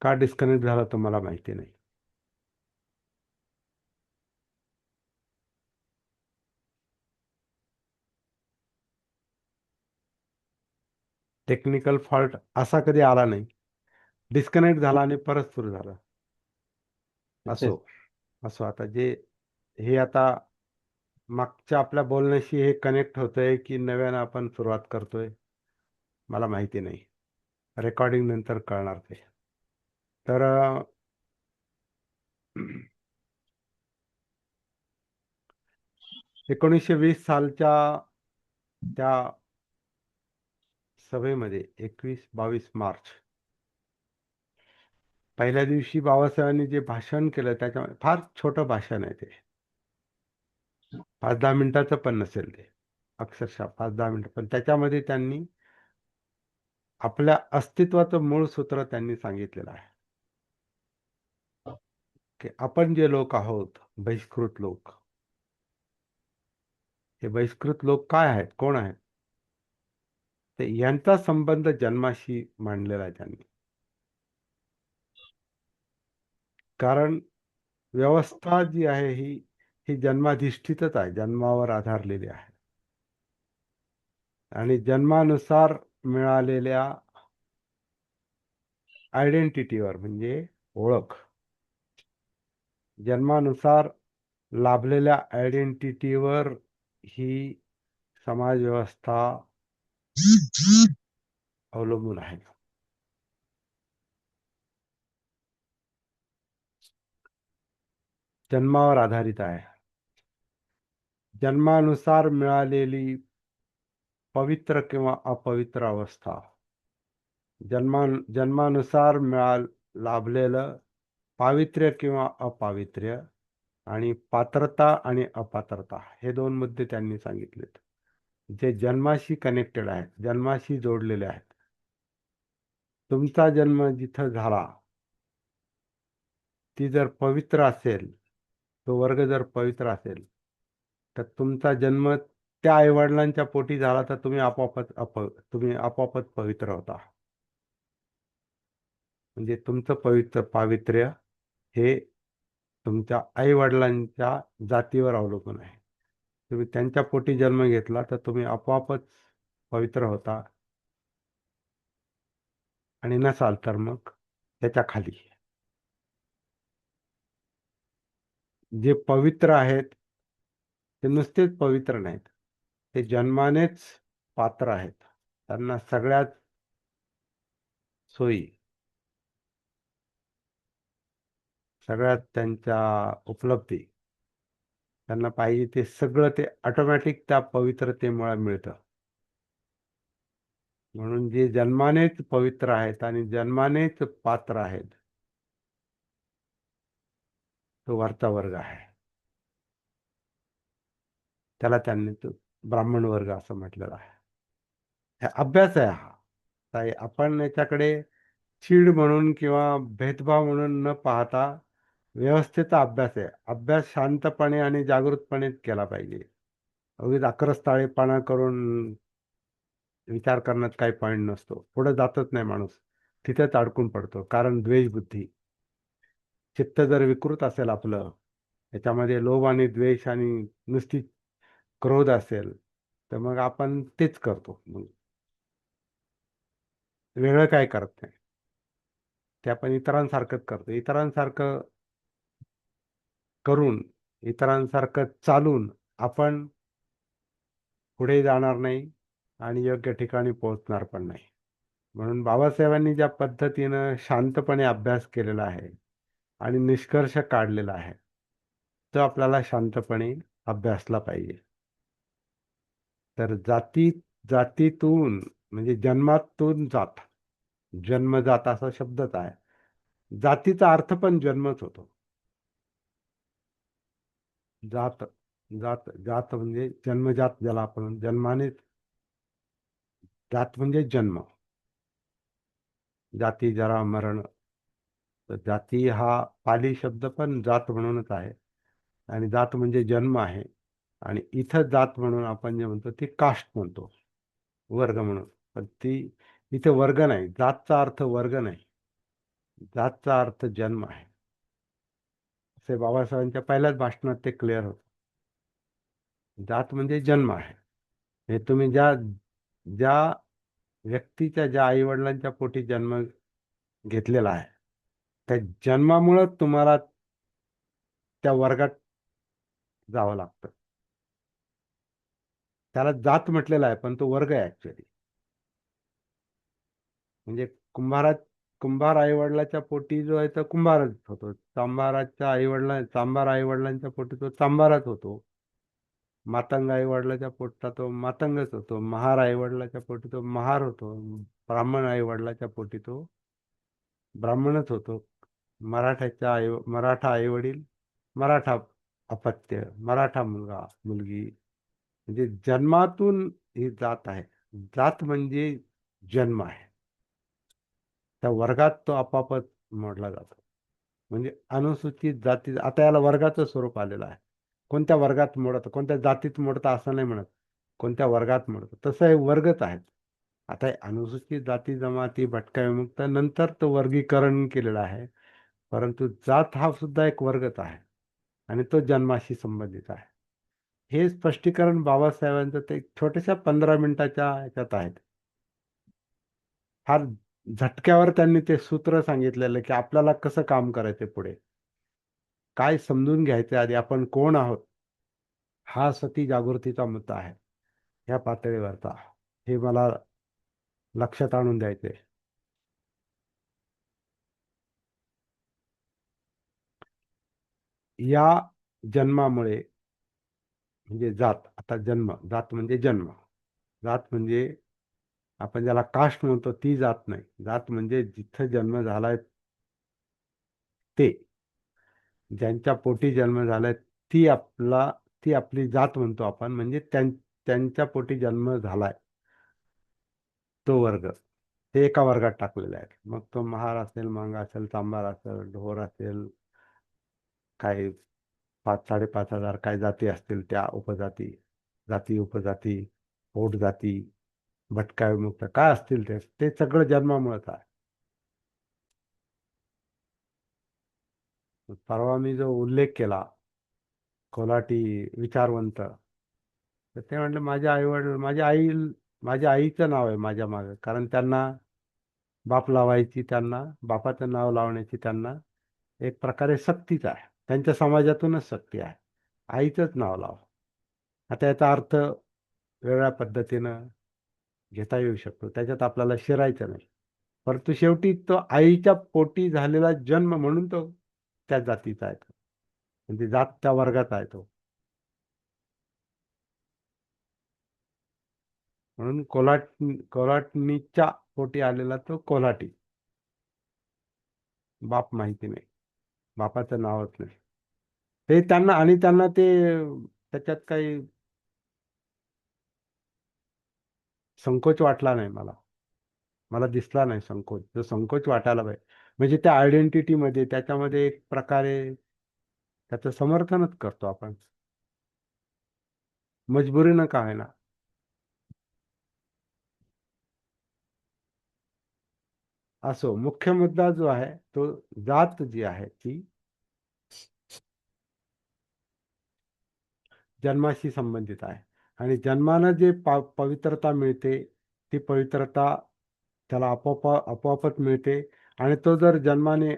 का डिस्कनेक्ट झाला तुम्हाला माहिती नाही. टेक्निकल फॉल्ट असा कधी आला नाही. डिस्कनेक्ट झाला आणि परत सुरू झाला. अच्छा. असो असो आता जे हे आता मागच्या आपल्या बोलण्याशी हे कनेक्ट होतंय की नव्यानं आपण सुरुवात करतोय, मला माहिती नाही. रेकॉर्डिंग नंतर कळणार ते. तर 1920 सालच्या त्या सभेमध्ये 21-22 मार्च पहिल्या दिवशी बाबासाहेबांनी जे भाषण केलं त्याच्यामध्ये फार छोटं भाषण आहे ते. 5-10 मिनिटाचं पण नसेल ते, अक्षरशः 5-10 मिनिटं. पण त्याच्यामध्ये त्यांनी आपल्या अस्तित्वाचं मूळ सूत्र त्यांनी सांगितलेलं आहे की आपण जे लोक आहोत, बहिष्कृत लोक, हे बहिष्कृत लोक काय आहेत, कोण आहेत? ते यांचा संबंध जन्माशी मांडलेला आहे त्यांनी. कारण व्यवस्था जी आहे ही जन्माधिष्ठितच आहे, जन्मावर आधारलेली आहे. आणि जन्मानुसार मिळालेल्या आयडेंटिटीवर म्हणजे ओळख, जन्मानुसार लाभलेल्या आयडेंटिटीवर ही समाज व्यवस्था अवलंबून आहे. जन्मावर आधारित आहे. जन्मानुसार मिळालेली पवित्र किंवा अपवित्र अवस्था, जन्मानुसार लाभलेलं पावित्र्य किंवा अपावित्र्य, आणि पात्रता आणि अपात्रता, हे 2 मुद्दे त्यांनी सांगितलेत जे जन्माशी कनेक्टेड आहेत, जन्माशी जोडलेले आहेत. तुमचा जन्म जिथं झाला ती जर पवित्र असेल, तो वर्ग जर पवित्र असेल, तर तुमचा जन्म त्या आईवडिलांच्या पोटी झाला तर तुम्ही आपोआपच पवित्र होता. म्हणजे तुमचं पावित्र्य हे तुमच्या आईवडिलांच्या जातीवर अवलंबून आहे. तुम्ही त्यांच्या पोटी जन्म घेतला तर तुम्ही आपोआपच पवित्र होता, आणि नसाल तर मग त्याच्या खाली. जे पवित्र आहेत ते नुसतेच पवित्र नाहीत, ते जन्मानेच पात्र आहेत. त्यांना सगळ्यात सोयी, सगळ्यात त्यांच्या उपलब्धी, त्यांना पाहिजे ते सगळं ते ऑटोमॅटिक त्या पवित्रतेमुळे मिळतं. म्हणून जे जन्मानेच पवित्र आहेत आणि जन्मानेच पात्र आहेत, तो वरचा वर्ग आहे. त्याला त्यांनी तो ब्राह्मण वर्ग असं म्हटलेलं आहे. हे अभ्यास आहे हा. ताई, आपण याच्याकडे चीड म्हणून किंवा भेदभाव म्हणून न पाहता व्यवस्थेचा अभ्यास आहे. अभ्यास शांतपणे आणि जागृतपणेच केला पाहिजे. उगीच आक्रस्ताळेपणा करून विचार करण्यात काही पॉईंट नसतो. पुढे जातच नाही माणूस, तिथेच अडकून पडतो. कारण द्वेषबुद्धी, चित्त जर विकृत असेल आपलं, याच्यामध्ये लोभ आणि द्वेष आणि नुसती क्रोध असेल, तर मग आपण तेच करतो. मग वेगळं काय करत नाही, ते आपण इतरांसारखंच करतो. इतरांसारखं करून, इतरांसारखं चालून आपण पुढे जाणार नाही आणि योग्य ठिकाणी पोहोचणार पण नाही. म्हणून बाबासाहेबांनी ज्या पद्धतीनं शांतपणे अभ्यास केलेला आहे आणि निष्कर्ष काढलेला आहे, तो आपल्याला शांतपणे अभ्यासला पाहिजे. तर जातीतून म्हणजे जन्मातून जात, जन्मजात असा शब्दच आहे. जातीचा अर्थ पण जन्मच होतो. जात जात जात म्हणजे जन्मजात, ज्याला आपण जन्माने, जात म्हणजे जन्म, जाती जरा मरण. तर जाती हा पाली शब्द पण जात म्हणूनच आहे आणि जात म्हणजे जन्म आहे. आणि इथं जात म्हणून आपण जे म्हणतो ती कास्ट म्हणतो, वर्ग म्हणून. पण ती इथे वर्ग नाही, जातचा अर्थ वर्ग नाही, जातचा अर्थ जन्म आहे. असे बाबासाहेबांच्या पहिल्याच भाषणात ते क्लिअर होतं. जात म्हणजे जन्म आहे. हे तुम्ही ज्या ज्या व्यक्तीच्या, ज्या आईवडिलांच्या पोटी जन्म घेतलेला आहे, त्या जन्मामुळं तुम्हाला त्या वर्गात जावं लागतं. त्याला जात म्हटलेला आहे, पण तो वर्ग आहे ऍक्च्युअली. म्हणजे कुंभार आईवडिलाच्या पोटी जो आहे तो कुंभारच होतो. चांभार आईवडिलांच्या पोटी तो चांभारच होतो. मातंग आईवडिलाच्या पोटात तो मातंगच होतो. महार आईवडिलाच्या पोटी तो महार होतो. ब्राह्मण आईवडिलाच्या पोटी तो ब्राह्मणच होतो. मराठा आईवडील, मराठा अपत्य, मराठा मुलगा मुलगी. म्हणजे जन्मातून ही जात आहे. जात म्हणजे जन्म आहे. त्या वर्गात तो आपापच मोडला जातो. म्हणजे अनुसूचित जाती, आता याला वर्गाचं स्वरूप आलेलं आहे. कोणत्या वर्गात मोडतं, कोणत्या जातीत मोडतं असं नाही म्हणत, कोणत्या वर्गात मोडतं, तसं हे वर्गच आहेत. आता हे अनुसूचित जाती जमाती भटक्या विमुक्त नंतर तो वर्गीकरण केलेलं आहे. परंतु जात हा सुद्धा एक वर्गच आहे आणि तो जन्माशी संबंधित आहे. हे स्पष्टीकरण बाबासाहेबांचं ते छोट्याशा 15 मिनिटाच्या ह्याच्यात आहेत. फार झटक्यावर त्यांनी ते सूत्र सांगितलेलं की आपल्याला कसं काम करायचं, पुढे काय समजून घ्यायचं, आधी आपण कोण आहोत, हा सती जागृतीचा मुद्दा आहे ह्या पातळीवरचा. हे मला लक्षात आणून द्यायचंय. या जन्मामुळे म्हणजे जात, आता जात म्हणजे जन्म, जात म्हणजे आपण ज्याला कास्ट म्हणतो ती जात नाही. जात म्हणजे जिथं जन्म झालाय ते, ज्यांच्या पोटी जन्म झालाय ती आपली जात म्हणतो आपण. म्हणजे त्यांच्या पोटी जन्म झालाय तो वर्ग, ते एका वर्गात टाकलेले आहेत. मग तो महार असेल, मंग असेल, चांभार असेल, ढोर असेल, काही 5,000-5,500 काय जाती असतील, त्या उपजाती, जाती उपजाती, पोट जाती, भटका विमुक्त काय असतील, ते सगळं जन्मामुळेच आहे. परवा मी जो उल्लेख केला, कोल्हाटी विचारवंत, तर ते म्हणले माझ्या आईवडील, माझ्या आईचं नाव आहे माझ्या मागं. कारण त्यांना बाप लावायची, त्यांना बापाचं नाव लावण्याची त्यांना एक प्रकारे सक्तीच आहे. त्यांच्या समाजातूनच सक्ती आहे, आईचंच नाव लाव. आता याचा अर्थ वेगळ्या पद्धतीनं घेता येऊ शकतो, त्याच्यात आपल्याला शिरायचं नाही. परंतु शेवटी तो आईच्या पोटी झालेला जन्म म्हणून तो त्या जातीचा आहे, म्हणजे जात त्या वर्गात आहे तो. म्हणून कोल्हाटणीच्या पोटी आलेला तो कोल्हाटी. बाप माहिती नाही, बापाचं नावच नाही. ते त्यांना, आणि त्यांना ते त्याच्यात काही संकोच वाटला नाही मला. मला दिसला नाही संकोच, जो संकोच वाटायला पाहिजे. म्हणजे त्या आयडेंटिटीमध्ये, त्याच्यामध्ये एक प्रकारे त्याचं समर्थनच करतो आपण, मजबुरीनं का ना. असो, मुख्य मुद्दा जो आहे तो, जात जी आहे ती जन्माशी संबंधित आहे. आणि जन्मानं जे पवित्रता मिळते, ती पवित्रता त्याला आपोआपच मिळते. आणि तो जर जन्माने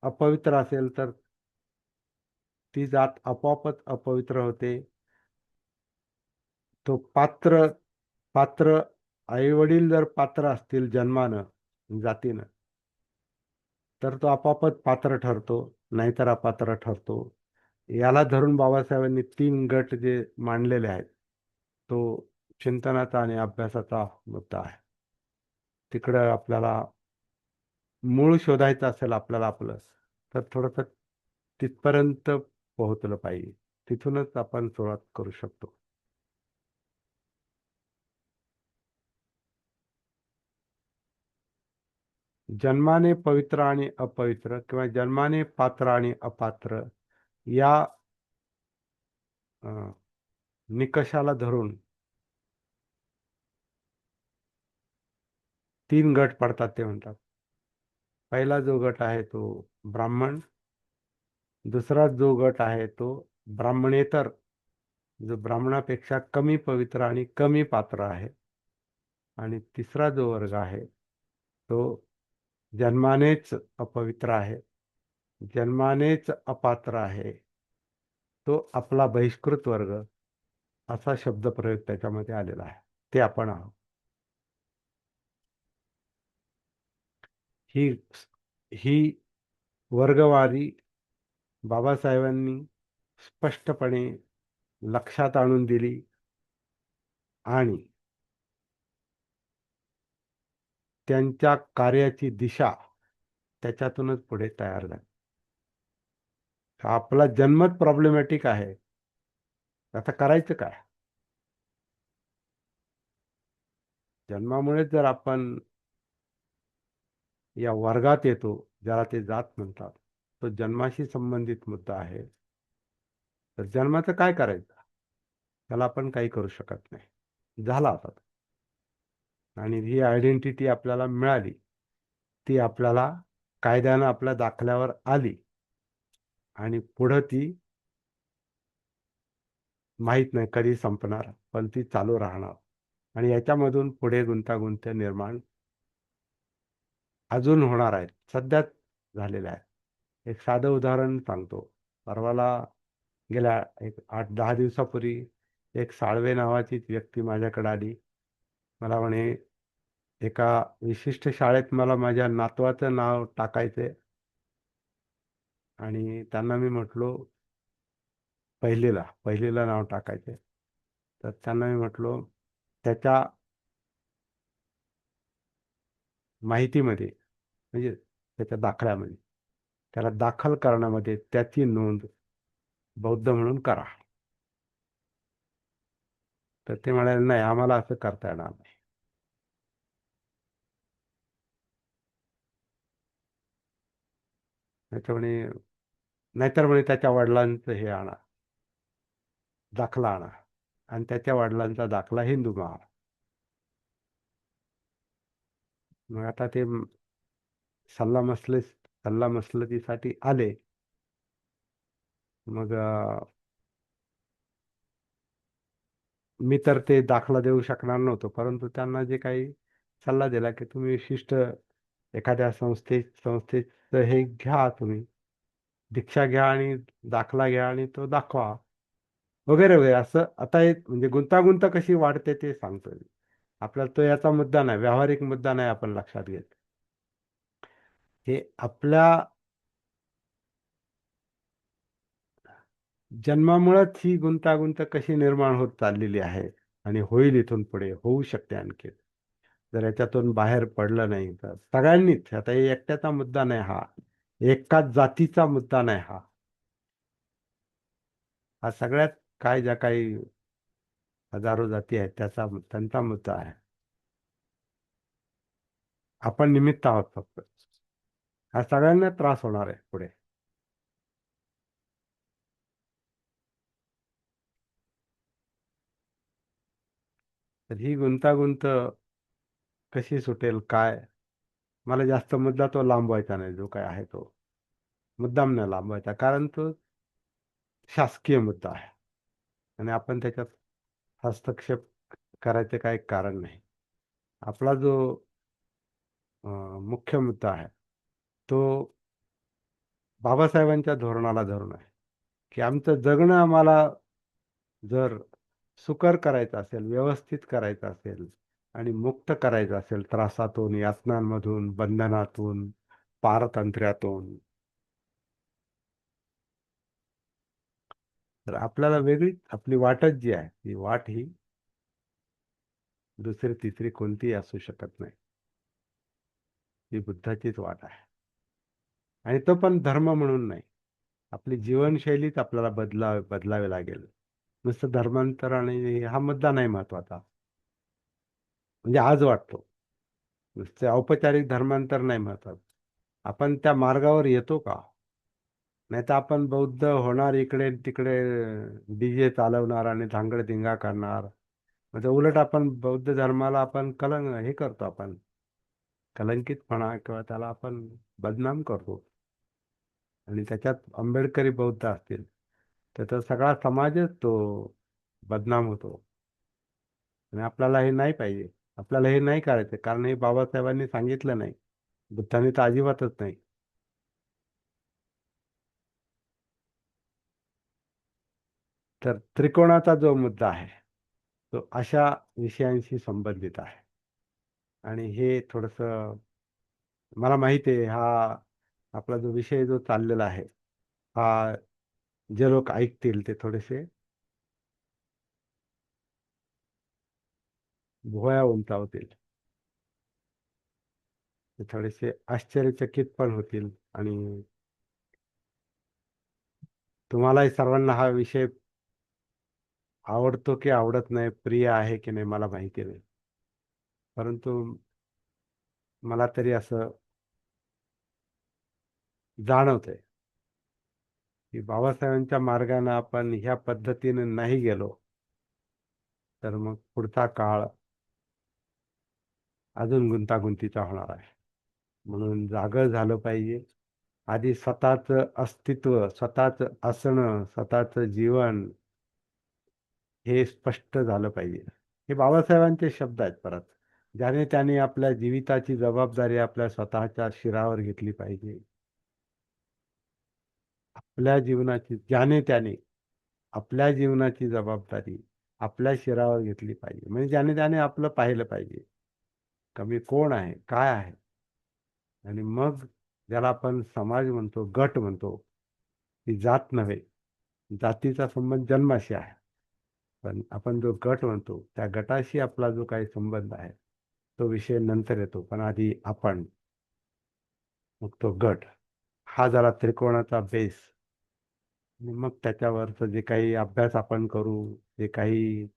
अपवित्र असेल तर ती जात आपोआपच अपवित्र होते. तो पात्र पात्र आई वडील जर पात्र असतील जन्मानं, जातीनं, तर तो आपोआपच पात्र ठरतो, नाहीतर अपात्र ठरतो. याला धरून बाबासाहेबांनी 3 गट जे मांडलेले आहेत, तो चिंतनाचा आणि अभ्यासाचा मुद्दा आहे. तिकडं आपल्याला मूळ शोधायचं असेल आपल्याला आपलं, तर थोडंसं तिथपर्यंत पोहोचलं पाहिजे. तिथूनच आपण सुरुवात करू शकतो. जन्माने पवित्र आणि अपवित्र, किंवा जन्माने पात्र आणि अपात्र, या अं, निकषाला धरून 3 गट पडतात ते म्हणतात. पहिला जो गट आहे तो ब्राह्मण. दुसरा जो गट आहे तो ब्राह्मणेतर, जो ब्राह्मणापेक्षा कमी पवित्र आणि कमी पात्र आहे. आणि तिसरा जो वर्ग आहे तो जन्मानेच अपवित्र आहे, जन्मानेच अपात्र आहे, तो आपला बहिष्कृत वर्ग, असा शब्दप्रयोग त्याच्यामध्ये आलेला आहे. ते आपण आहोत. ही ही वर्गवारी बाबासाहेबांनी स्पष्टपणे लक्षात आणून दिली, आणि त्यांच्या कार्याची दिशा त्याच्यातूनच पुढे तयार झाली. आपला जन्मच प्रॉब्लेमॅटिक आहे, आता करायचं काय? जन्मामुळे जर आपण या वर्गात येतो, ज्याला ते जात म्हणतात, तो जन्माशी संबंधित मुद्दा आहे. तर जन्माचं काय करायचं? त्याला आपण काही करू शकत नाही, झाला आता. आणि ही आयडेंटिटी आपल्याला मिळाली, ती आपल्याला कायद्यानं आपल्या दाखल्यावर आली, आणि पुढं ती माहीत नाही कधी संपणार, पण ती चालू राहणार. आणि याच्यामधून पुढे गुंतागुंत निर्माण अजून होणार आहेत, सध्याच झालेल्या आहेत. एक साधं उदाहरण सांगतो. परवाला, गेल्या एक 8-10 दिवसापूर्वी, एक साळवे नावाची व्यक्ती माझ्याकडे आली. मला म्हणे, एका विशिष्ट शाळेत मला माझ्या नातवाचं नाव टाकायचंय. आणि त्यांना मी म्हटलो, पहिलीला नाव टाकायचंय. तर त्यांना मी म्हटलो, त्याच्या माहितीमध्ये, म्हणजे त्याच्या दाखल्यामध्ये, त्याला दाखल करण्यामध्ये त्याची नोंद बौद्ध म्हणून करा. तर ते म्हणाले, नाही, आम्हाला असं करता येणार नाही. त्याच्यामुळे, नाहीतर म्हणे त्याच्या वडिलांचं हे आणा, दाखला आणा, आणि त्याच्या वडिलांचा दाखला हिंदू महा. मग आता ते सल्लामसलतीसाठी आले. मग मी तर ते दाखला देऊ शकणार नव्हतो, परंतु त्यांना जे काही सल्ला दिला, की तुम्ही विशिष्ट एखाद्या संस्थेचं हे घ्या, तुम्ही दीक्षा घ्या आणि दाखला घ्या आणि तो दाखवा, वगैरे वगैरे. असं आता हे म्हणजे गुंतागुंत कशी वाढते ते सांगतोय. आपल्याला तो याचा मुद्दा नाही, व्यावहारिक मुद्दा नाही आपण लक्षात घेत. हे आपल्या जन्मामुळेच ही गुंतागुंत कशी निर्माण होत चाललेली आहे. आणि होईल इथून पुढे, होऊ शकते आणखी. जर याच्यातून बाहेर पडलं नाही तर सगळ्यांनीच, आता हे एकट्याचा मुद्दा नाही हा, एकाच जातीचा मुद्दा नाही हा सगळ्यात काय ज्या काही हजारो जाती आहेत त्यांचा मुद्दा आहे. आपण निमित्त आहोत फक्त. हा सगळ्यांना त्रास होणार आहे पुढे. तर ही गुंतागुंत कशी सुटेल काय, मला जास्त मुद्दा तो लांबवायचा नाही, जो काय आहे तो मुद्दाम नाही लांबवायचा, कारण तो शासकीय मुद्दा आहे आणि आपण त्याच्यात हस्तक्षेप करायचे काही कारण नाही. आपला जो मुख्य मुद्दा आहे तो बाबासाहेबांच्या धोरणाला धरून आहे, की आमचं जगणं आम्हाला जर सुकर करायचं असेल, व्यवस्थित करायचं असेल आणि मुक्त करायचं असेल त्रासातून, यातनांमधून, बंधनातून, पारतंत्र्यातून, तर आपल्याला वेगळी आपली वाटच जी आहे, ती वाट ही दुसरी तिसरी कोणतीही असू शकत नाही. ही बुद्धाचीच वाट आहे. आणि तो पण धर्म म्हणून नाही, आपली जीवनशैलीच आपल्याला बदलावी लागेल. नुसतं धर्मांतर आणि हा मुद्दा नाही महत्वाचा, म्हणजे आज वाटतो. नुसते औपचारिक धर्मांतर नाही महत्वाचं, आपण त्या मार्गावर येतो का? नाही तर आपण बौद्ध होणार, इकडे तिकडे डीजे चालवणार आणि धांगडधिंगा करणार. म्हणजे उलट आपण बौद्ध धर्माला आपण हे करतो, आपण कलंकितपणा किंवा त्याला आपण बदनाम करतो. आणि त्याच्यात आंबेडकरी बौद्ध असतील तर तो सगळा समाजच तो बदनाम होतो. आणि आपल्याला हे नाही पाहिजे, आपल्याला हे नाही करायचं, कारण हे बाबासाहेबांनी सांगितलं नाही, बुद्धांनी तर अजिबातच नाही. तर त्रिकोणाचा जो मुद्दा आहे तो अशा विषयांशी संबंधित आहे. आणि हे थोडस मला माहिती आहे, हा आपला जो विषय जो चाललेला आहे हा जे लोक ऐकतील ते थोडेसे भुवया उंचावतील, ते थोडेसे आश्चर्यचकित पण होतील. आणि तुम्हालाही सर्वांना हा विषय आवडतो की आवडत नाही, प्रिय आहे की नाही मला माहिती नाही, परंतु मला तरी असं जाणवतंय की बाबासाहेबांच्या मार्गाने आपण ह्या पद्धतीने नाही गेलो तर मग पुढचा काळ अजून गुंतागुंतीचा होणार आहे. म्हणून जागं झालं पाहिजे. आधी स्वतःच अस्तित्व, स्वतःच असणं, स्वतःच जीवन हे स्पष्ट झालं पाहिजे. हे बाबासाहेबांचे शब्द आहेत. परत ज्याने त्याने आपल्या जीविताची जबाबदारी आपल्या स्वतःच्या शिरावर घेतली पाहिजे. आपल्या जीवनाची ज्याने त्याने आपल्या जीवनाची जबाबदारी आपल्या शिरावर घेतली पाहिजे. म्हणजे ज्याने त्याने आपलं पाहिलं पाहिजे, कमी कोण आहे, काय आहे. आणि मग ज्याला आपण समाज म्हणतो, गट म्हणतो, ती जात नव्हे, जातीचा संबंध जन्माशी आहे. पण आपण जो गट म्हणतो त्या गटाशी आपला जो काही संबंध आहे तो विषय नंतर येतो, पण आधी आपण, मग तो गट, हा जरा त्रिकोणाचा बेस. आणि मग त्याच्यावरचं जे काही अभ्यास आपण करू, जे काही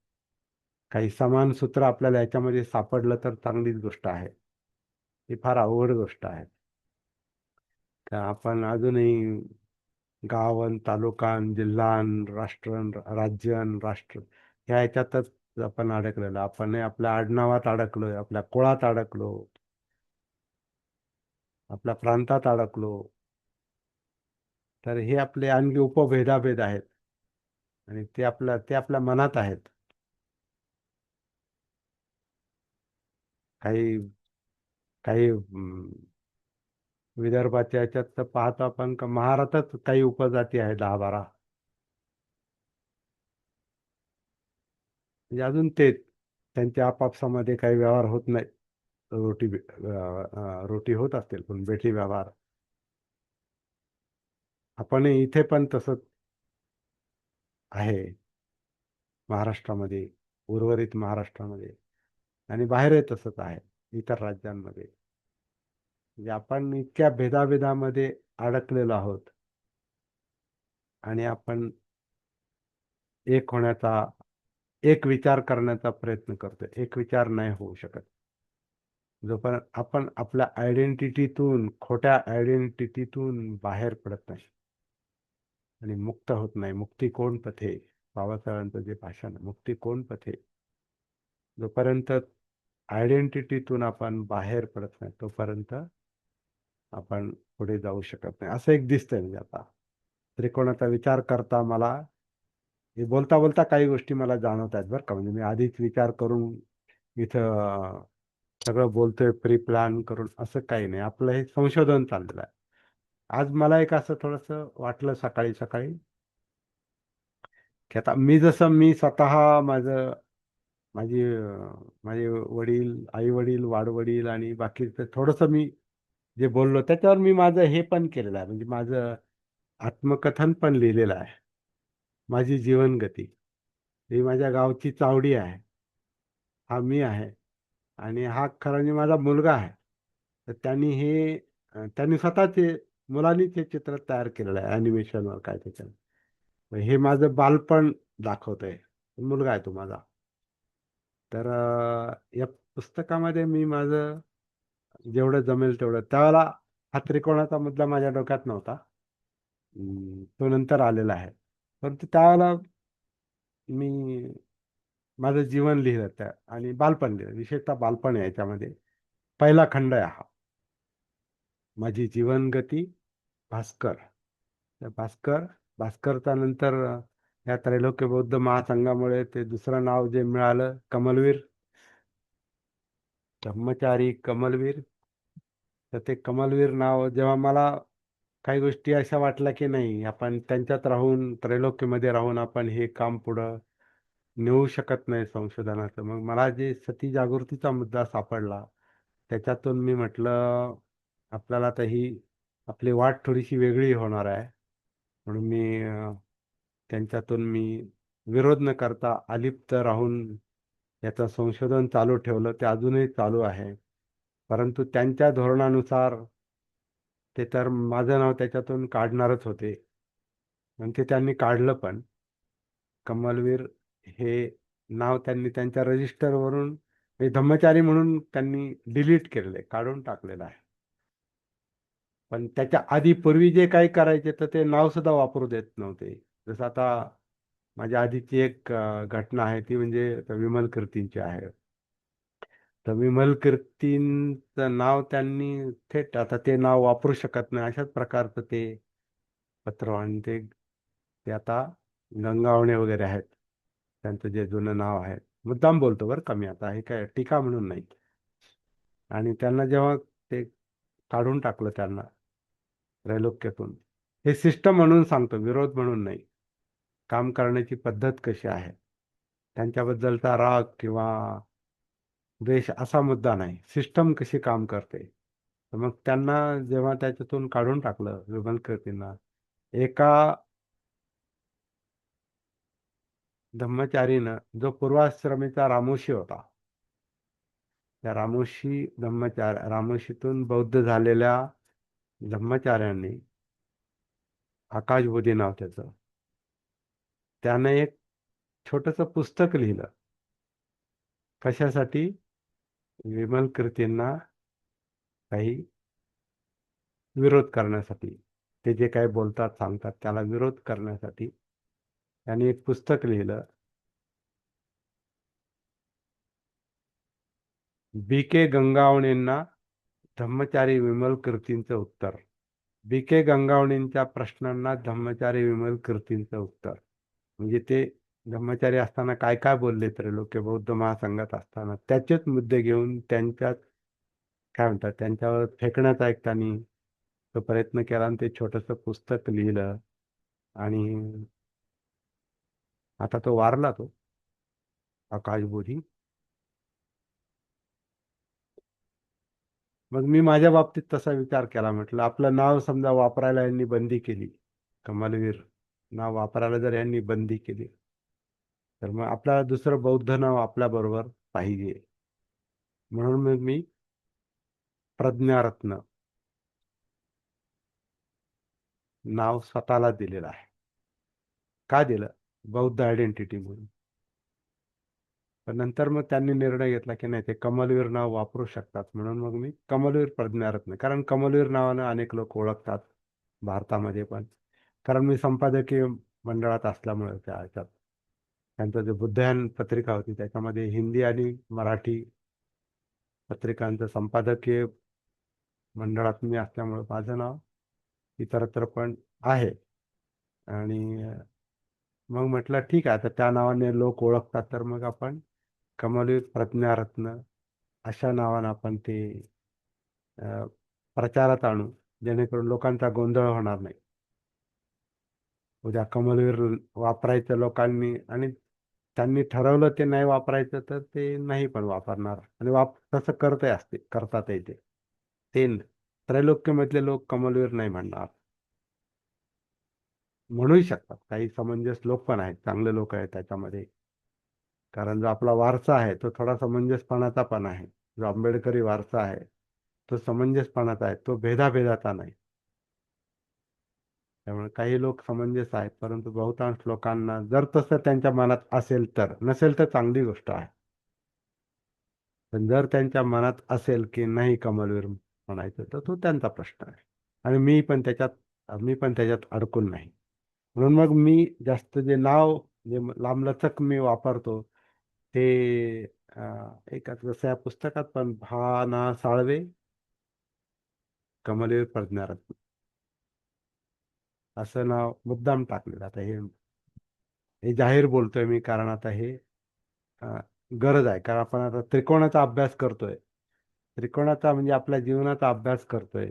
काही समान सूत्र आपल्याला याच्यामध्ये सापडलं तर चांगलीच गोष्ट आहे. ही फार अवघड गोष्ट आहे, का आपण अजूनही गावन, तालुकान, जिल्हान, राष्ट्रन, राज्यन, राष्ट्र ह्या ह्याच्यातच आपण अडकलेलो. आपण आपल्या आडनावात अडकलोय, आपल्या कुळात अडकलो, आपल्या प्रांतात अडकलो. तर हे आपले आणखी उपभेदाभेद आहेत आणि ते आपल्या मनात आहेत. काही काही विदर्भाच्या याच्यात तर पाहतो आपण का महाराष्ट्रात काही उपजाती आहेत 10-12. म्हणजे अजून ते त्यांच्या आपापसामध्ये काही व्यवहार होत नाही. रोटी होत असतील पण बेटी व्यवहार आपण इथे पण तसंच आहे महाराष्ट्रामध्ये. उर्वरित महाराष्ट्रामध्ये, आणि बाहेरही तसंच आहे इतर राज्यांमध्ये. म्हणजे आपण इतक्या भेदाभेदामध्ये अडकलेलो आहोत, आणि आपण एक होण्याचा, एक विचार करण्याचा प्रयत्न करतो. एक विचार नाही होऊ शकत जोपर्यंत आपण आपल्या आयडेंटिटीतून, खोट्या आयडेंटिटीतून बाहेर पडत नाही आणि मुक्त होत नाही. मुक्ती कोण पथे, बाबासाहेबांचं जे भाषण, मुक्ती कोण पथे, जोपर्यंत आयडेंटिटीतून आपण बाहेर पडत नाही तोपर्यंत आपण पुढे जाऊ शकत नाही, असं एक दिसतंय. म्हणजे आता त्रिकोणाचा विचार करता मला हे बोलता बोलता काही गोष्टी मला जाणवत आहेत बरं का. म्हणजे मी आधीच विचार करून इथं सगळं बोलतोय प्री प्लॅन करून, असं काही नाही. आपलं हे संशोधन चाललेलं आहे. आज मला एक असं थोडंसं वाटलं सकाळी सकाळी, की आता मी स्वतः माझे वडील, आई वडील, वाडवडील आणि बाकीचं थोडंसं मी जे बोललो त्याच्यावर मी माझं हे पण केलेलं आहे. म्हणजे माझं आत्मकथन पण लिहिलेलं आहे. माझी जीवनगती ही माझ्या गावची चावडी आहे, हा मी आहे, आणि हा खरा म्हणजे माझा मुलगा आहे. तर त्यांनी स्वतःचे, मुलांनीच हे चित्र तयार केलेलं आहे ॲनिमेशनवर काय त्याच्यात. मग हे माझं बालपण दाखवतंय. मुलगा आहे तो माझा. तर या पुस्तकामध्ये मी माझं जेवढं जमेल तेवढं, त्यावेळेला हा त्रिकोणाचा मुद्दा माझ्या डोक्यात नव्हता. तो नंतर आलेला आहे. परंतु त्यावेळेला मी माझं जीवन लिहिलं त्या, आणि बालपण लिहिलं, विशेषतः बालपण आहे याच्यामध्ये. पहिला खंड आहे हा, माझी जीवनगती, भास्कर. त्या भास्करचा नंतर या त्रैलोक्य बौद्ध महासंघामुळे ते दुसरं नाव जे मिळालं, कमलवीर, ब्रह्मचारी कमलवीर. तर ते कमलवीर नाव जेव्हा मला काही गोष्टी अशा वाटल्या की नाही, आपण त्यांच्यात राहून, त्रैलोक्यमध्ये राहून आपण हे काम पुढं नेऊ शकत नाही संशोधनाचं, मग मला जे सती जागृतीचा मुद्दा सापडला, त्याच्यातून मी म्हटलं आपल्याला तर ही आपली वाट थोडीशी वेगळी होणार आहे. म्हणून त्यांच्यातून मी विरोध न करता अलिप्त राहून याचं संशोधन चालू ठेवलं. ते अजूनही चालू आहे. परंतु त्यांच्या धोरणानुसार ते तर माझं नाव त्याच्यातून काढणारच होते, आणि ते त्यांनी काढलं पण. कमलवीर हे नाव त्यांनी त्यांच्या रजिस्टरवरून, म्हणजे धम्मचारी म्हणून त्यांनी डिलीट केलेलं आहे, काढून टाकलेलं आहे. पण त्याच्या आधी पूर्वी जे काही करायचे तर ते नाव सुद्धा वापरू देत नव्हते. जसं आता माझ्या आधीची एक घटना आहे, ती म्हणजे विमल कीर्तींची आहे. तर विमल कीर्तींचं नाव त्यांनी थेट, आता ते नाव वापरू शकत नाही अशाच प्रकारचं ते पत्र, आणि ते आता गंगावणे वगैरे आहेत, त्यांचं जे जुनं नाव आहे. मुद्दाम बोलतो बरं का मी, आता हे काय टीका म्हणून नाही. आणि त्यांना जेव्हा ते काढून टाकलं त्यांना त्रैलोक्यातून, हे सिस्टम म्हणून सांगतो, विरोध म्हणून नाही. काम करण्याची पद्धत कशी आहे, त्यांच्याबद्दलचा राग किंवा द्वेष असा मुद्दा नाही, सिस्टम कशी काम करते. तर मग त्यांना जेव्हा त्याच्यातून काढून टाकलं विमल कीर्तींना, एका धम्मचारीनं, जो पूर्वाश्रमीचा रामोशी होता, त्या रामोशीतून बौद्ध झालेल्या धम्मचार्यांनी, आकाशबोधी नाव त्याचं, त्यानं एक छोटंसं पुस्तक लिहिलं. कशासाठी? विमल कीर्तींना काही विरोध करण्यासाठी. ते जे काही बोलतात, सांगतात, त्याला विरोध करण्यासाठी त्यांनी एक पुस्तक लिहिलं, बी के गंगावणेंना धम्मचारी विमल कीर्तींचं उत्तर. बी के गंगावणेंच्या प्रश्नांना धम्मचारी विमल कीर्तींचं उत्तर. म्हणजे ते धम्मचारी असताना काय काय बोलले, त्रैलोक्य बौद्ध महासंघात असताना त्याचेच मुद्दे घेऊन त्यांच्यात काय म्हणतात, त्यांच्यावर फेकण्याचा एक त्यांनी तो प्रयत्न केला, आणि ते छोटंसं पुस्तक लिहिलं. आणि आता तो वारला, तो आकाशबोधी. मग मी माझ्या बाबतीत तसा विचार केला. म्हटलं आपलं नाव समजा वापरायला यांनी बंदी केली, कमलवीर नाव वापरायला जर यांनी बंदी केली, तर मग आपल्याला दुसरं बौद्ध नाव आपल्या बरोबर पाहिजे. म्हणून मग मी प्रज्ञारत्न नाव स्वतःला दिलेलं आहे. का दिलं? बौद्ध आयडेंटिटी म्हणून. पण नंतर मग त्यांनी निर्णय घेतला की नाही, ते कमलवीर नाव वापरू शकतात, म्हणून मग मी कमलवीर प्रज्ञारत्न. कारण कमलवीर नावानं अनेक लोक ओळखतात भारतामध्ये पण. कारण मी संपादकीय मंडळात असल्यामुळे त्या ह्याच्यात त्यांचं जे बुद्धयान पत्रिका होती त्याच्यामध्ये हिंदी आणि मराठी पत्रिकांचं संपादकीय मंडळात मी असल्यामुळे माझं नाव इतरत्र पण आहे. आणि मग म्हटलं ठीक आहे, आता त्या नावाने लोक ओळखतात तर मग आपण कमलवीर प्रज्ञारत्न अशा नावानं आपण ते अ, प्रचारात आणू, जेणेकरून लोकांचा गोंधळ होणार नाही. उद्या कमलवीर वापरायचं लोकांनी आणि त्यांनी ठरवलं ते नाही वापरायचं तर ते नाही पण वापरणार. आणि तसं करतात ते. त्रैलोक्यमधले लोक कमलवीर नाही म्हणणार. म्हणूही शकतात, काही समंजस लोक पण आहेत, चांगले लोक आहेत त्याच्यामध्ये. कारण जो आपला वारसा आहे तो थोडा समंजसपणाचा पण आहे. जो आंबेडकरी वारसा आहे तो समंजसपणाचा आहे, तो भेदाभेदाचा नाही. त्यामुळे काही लोक समंजस आहेत, परंतु बहुतांश लोकांना जर तसं त्यांच्या मनात असेल तर, नसेल तर चांगली गोष्ट आहे. पण जर त्यांच्या मनात असेल की नाही कमलवीर म्हणायचं, तर तो त्यांचा प्रश्न आहे. आणि मी पण त्याच्यात अडकून नाही. म्हणून मग मी जास्त जे नाव, जे लांबलचक मी वापरतो ते एक जसं या पुस्तकात पण भा ना साळवे कमलवीर प्रज्ञारत्न असं नाव मुद्दाम टाकलेलं. आता हे हे जाहीर बोलतोय मी, कारण आता हे अ, गरज आहे. कारण आपण आता त्रिकोणाचा अभ्यास करतोय. त्रिकोणाचा म्हणजे आपल्या जीवनाचा अभ्यास करतोय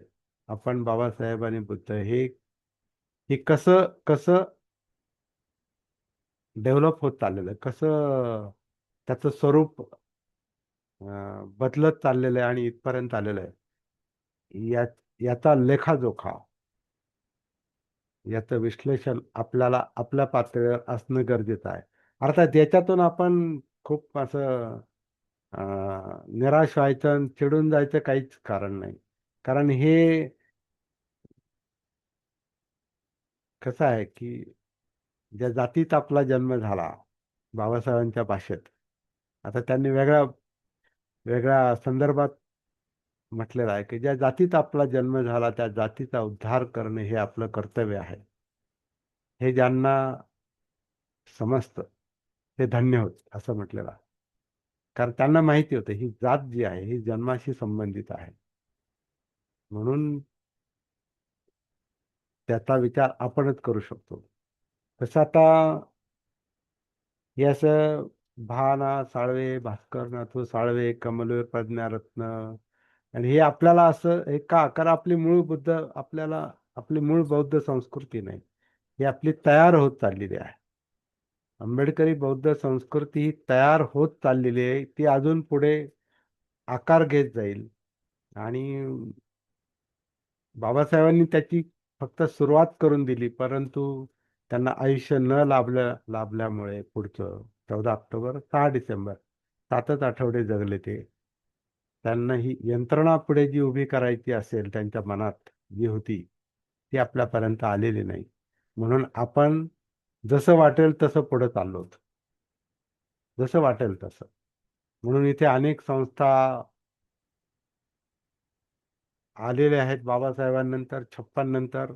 आपण. बाबासाहेब आणि बुद्ध हे हे कसं कसं डेव्हलप होत चाललेलं आहे, कसं त्याचं स्वरूप बदलत चाललेलं आहे आणि इथपर्यंत आलेलं आहे, या याचा लेखाजोखा, याचं विश्लेषण आपल्याला आपल्या पातळीवर असणं गरजेचं आहे. अर्थात याच्यातून आपण खूप असं निराश व्हायचं आणि चिडून जायचं काहीच कारण नाही. कारण हे कसं आहे की ज्या जातीत आपला जन्म झाला, बाबासाहेबांच्या भाषेत, आता त्यांनी वेगळ्या वेगळ्या संदर्भात म्हटलेलं आहे की ज्या जातीत आपला जन्म झाला त्या जातीचा उद्धार करणे हे आपलं कर्तव्य आहे. हे ज्यांना समजतं ते धन्य होत, असं म्हटलेलं आहे. कारण त्यांना माहिती होतं ही जात जी आहे ही जन्माशी संबंधित आहे. म्हणून त्याचा विचार आपणच करू शकतो. तसं आता हे असं भा. साळवे, भास्कर नाथू साळवे, कमलवीर प्रज्ञारत्न, आणि हे आपल्याला असं हे का? कारण आपली मूळ बौद्ध संस्कृती नाही, ही आपली तयार होत चाललेली आहे. आंबेडकरी बौद्ध संस्कृती ही तयार होत चाललेली आहे. ती अजून पुढे आकार घेत जाईल. आणि बाबासाहेबांनी त्याची फक्त सुरुवात करून दिली, परंतु त्यांना आयुष्य न लाभल्यामुळे पुढचं 14 ऑक्टोबर 6 डिसेंबर 7च आठवडे जगले ते. त्यांना ही यंत्रणा पुढे जी उभी करायची असेल त्यांच्या मनात जी होती ती आपल्यापर्यंत आलेली नाही. म्हणून आपण जसं वाटेल तसं पुढे चाललो, जसं वाटेल तसं. म्हणून इथे अनेक संस्था आलेल्या आहेत बाबासाहेबांनंतर, 56 नंतर.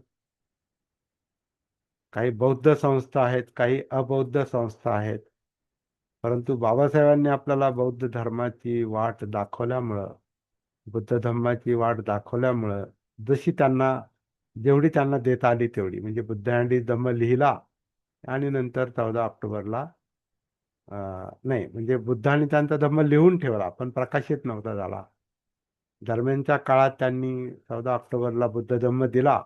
काही बौद्ध संस्था आहेत, काही अबौद्ध संस्था आहेत. परंतु बाबासाहेबांनी आपल्याला बौद्ध धर्माची वाट दाखवल्यामुळं, बुद्ध धर्माची वाट दाखवल्यामुळं, जशी त्यांना जेवढी त्यांना देता आली तेवढी, म्हणजे बुद्धांनी धम्म लिहिला आणि नंतर 14 ऑक्टोबरला नाही, म्हणजे बुद्धांनी त्यांचा धम्म लिहून ठेवला पण प्रकाशित नव्हता झाला. दरम्यानच्या काळात त्यांनी 14 ऑक्टोबरला बुद्ध धम्म दिला,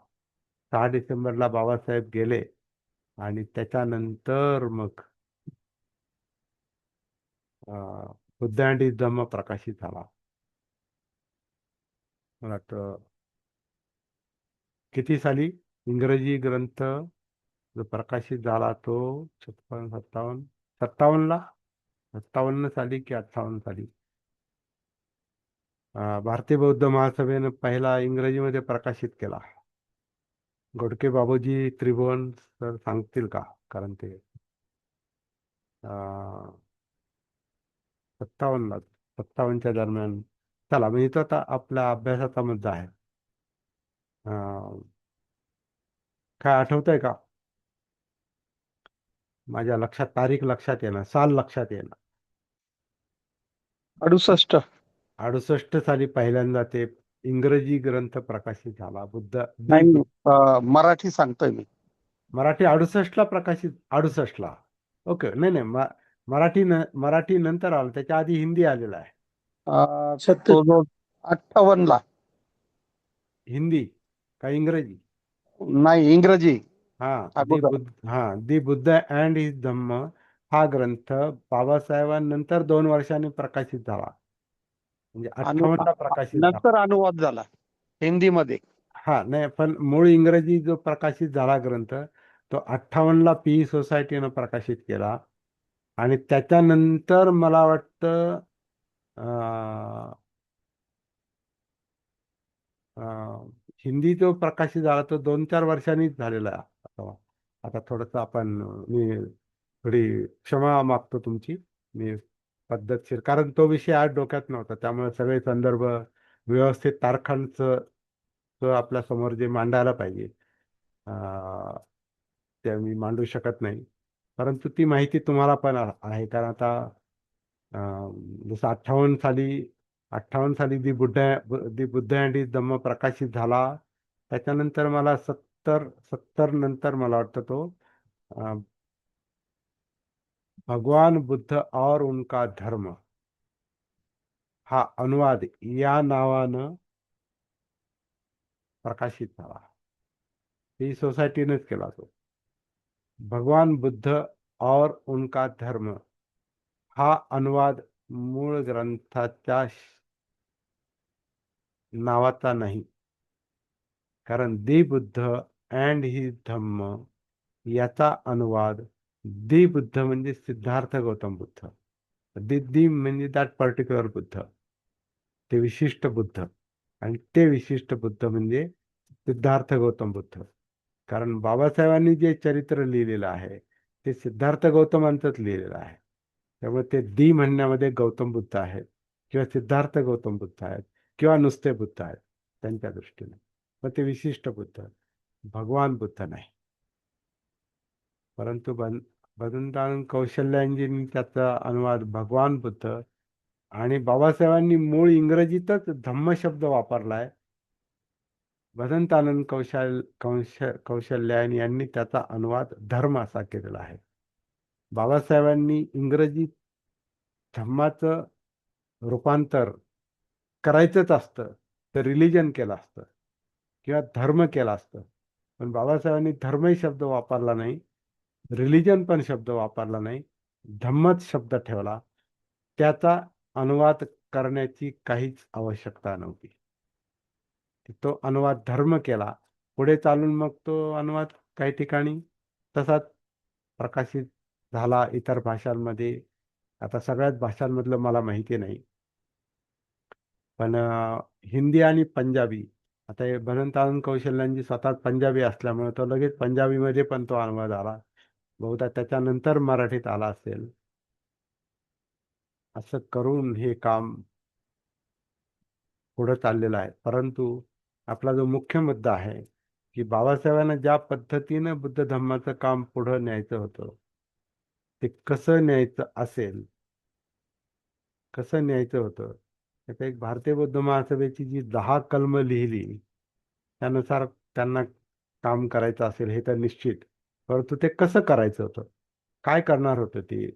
6 डिसेंबरला बाबासाहेब गेले आणि त्याच्यानंतर मग बुद्ध अँड हिज धम्म प्रकाशित झाला. मला वाटतं किती साली इंग्रजी ग्रंथ जो प्रकाशित झाला तो 56, 57, 57ला, 57 साली की 58 साली भारतीय बौद्ध महासभेनं पहिला इंग्रजीमध्ये प्रकाशित केला. गोडके बाबूजी त्रिभुवन सर सांगतील का? कारण ते 57ला, 57च्या दरम्यान. चला, म्हणजे तो आता आपल्या अभ्यासाचा मुद्दा आहे. अं, काय आठवतंय का? माझ्या लक्षात तारीख लक्षात येणार, साल लक्षात येणार. 68. 68 साली पहिल्यांदा ते इंग्रजी ग्रंथ प्रकाशित झाला. नाही, मराठी सांगतोय मी. मराठी 68ला प्रकाशित. 68ला. ओके. नाही नाही, मराठी नंतर आलं, त्याच्या आधी हिंदी आलेला आहे. तो जो 58ला. हिंदी का इंग्रजी? नाही, इंग्रजी अगोदर. दी बुद्ध अँड हिज धम्म हा ग्रंथ बाबासाहेबांनंतर 2 वर्षांनी प्रकाशित झाला. म्हणजे 58ला प्रकाशित झाला. नंतर अनुवाद झाला हिंदीमध्ये. नाही, पण मूळ इंग्रजी जो प्रकाशित झाला ग्रंथ, तो 58ला पी सोसायटीनं प्रकाशित केला. आणि त्याच्यानंतर मला वाटतं हिंदी जो प्रकाशित झाला तो 2-4 वर्षांनीच झालेला आहे. आता थोडंसं मी थोडी क्षमा मागतो तुमची. मी पद्धतशीर, कारण तो विषय आज डोक्यात नव्हता, त्यामुळे सगळे संदर्भ व्यवस्थित तारखांचं आपल्या समोर जे मांडायला पाहिजे ते मी मांडू शकत नाही. परंतु ती माहिती तुम्हाला पण आहे, कारण आता जसं 58 साली दी बुद्ध अँड हिज धम्म प्रकाशित झाला. त्याच्यानंतर मला 70 नंतर मला वाटतं तो अं, भगवान बुद्ध और उनका धर्म हा अनुवाद या नावानं प्रकाशित झाला. ही सोसायटीनेच केला तो. भगवान बुद्ध और उनका धर्म हा अनुवाद मूळ ग्रंथाच्या नावाचा नाही. कारण दी बुद्ध अँड हिज धम्म याचा अनुवाद दी बुद्ध म्हणजे सिद्धार्थ गौतम बुद्ध. दी म्हणजे दॅट पर्टिक्युलर बुद्ध, ते विशिष्ट बुद्ध. आणि ते विशिष्ट बुद्ध म्हणजे सिद्धार्थ गौतम बुद्ध. कारण बाबासाहेबांनी जे चरित्र लिहिलेलं आहे ते सिद्धार्थ गौतमांचंच लिहिलेलं आहे. त्यामुळे ते दी म्हणण्यामध्ये गौतम बुद्ध आहेत, किंवा सिद्धार्थ गौतम बुद्ध आहेत, किंवा नुसते बुद्ध आहेत त्यांच्या दृष्टीने. पण ते विशिष्ट बुद्ध, भगवान बुद्ध नाही. परंतु भदंतानंद कौशल्यांजींनी त्याचा अनुवाद भगवान बुद्ध, आणि बाबासाहेबांनी मूळ इंग्रजीतच धम्म शब्द वापरलाय. भदंतानंद कौशल्यान यांनी त्याचा अनुवाद धर्म असा केलेला आहे. बाबासाहेबांनी इंग्रजीत धम्माचं रूपांतर करायचंच असतं तर रिलिजन केलं असतं किंवा धर्म केला असतं. पण बाबासाहेबांनी धर्म ही शब्द वापरला नाही, रिलिजन पण शब्द वापरला नाही, धम्मच शब्द ठेवला. त्याचा अनुवाद करण्याची काहीच आवश्यकता नव्हती. तो अनुवाद धर्म केला. पुढे चालून मग तो अनुवाद काही ठिकाणी तसाच प्रकाशित झाला इतर भाषांमध्ये. आता सगळ्याच भाषांमधलं मला माहिती नाही, पण हिंदी आणि पंजाबी, आता हे भदंतानंद कौशल्यांची स्वतः पंजाबी असल्यामुळे तो लगेच पंजाबीमध्ये पण तो अनुवाद आला. बहुधा त्याच्यानंतर मराठीत आला असेल. असं करून हे काम पुढे चाललेलं आहे. परंतु आपला जो मुख्य मुद्दा आहे की बाबासाहेबांना ज्या पद्धतीनं बुद्ध धम्माचं काम पुढे न्यायचं होतं ते कसं न्यायचं असेल, कसं न्यायचं होतं, त्याचा एक भारतीय बौद्ध महासभेची जी 10 कलम लिहिली त्यानुसार त्यांना काम करायचं असेल हे तर निश्चित. परंतु ते कसं करायचं होतं, काय करणार होतं, ते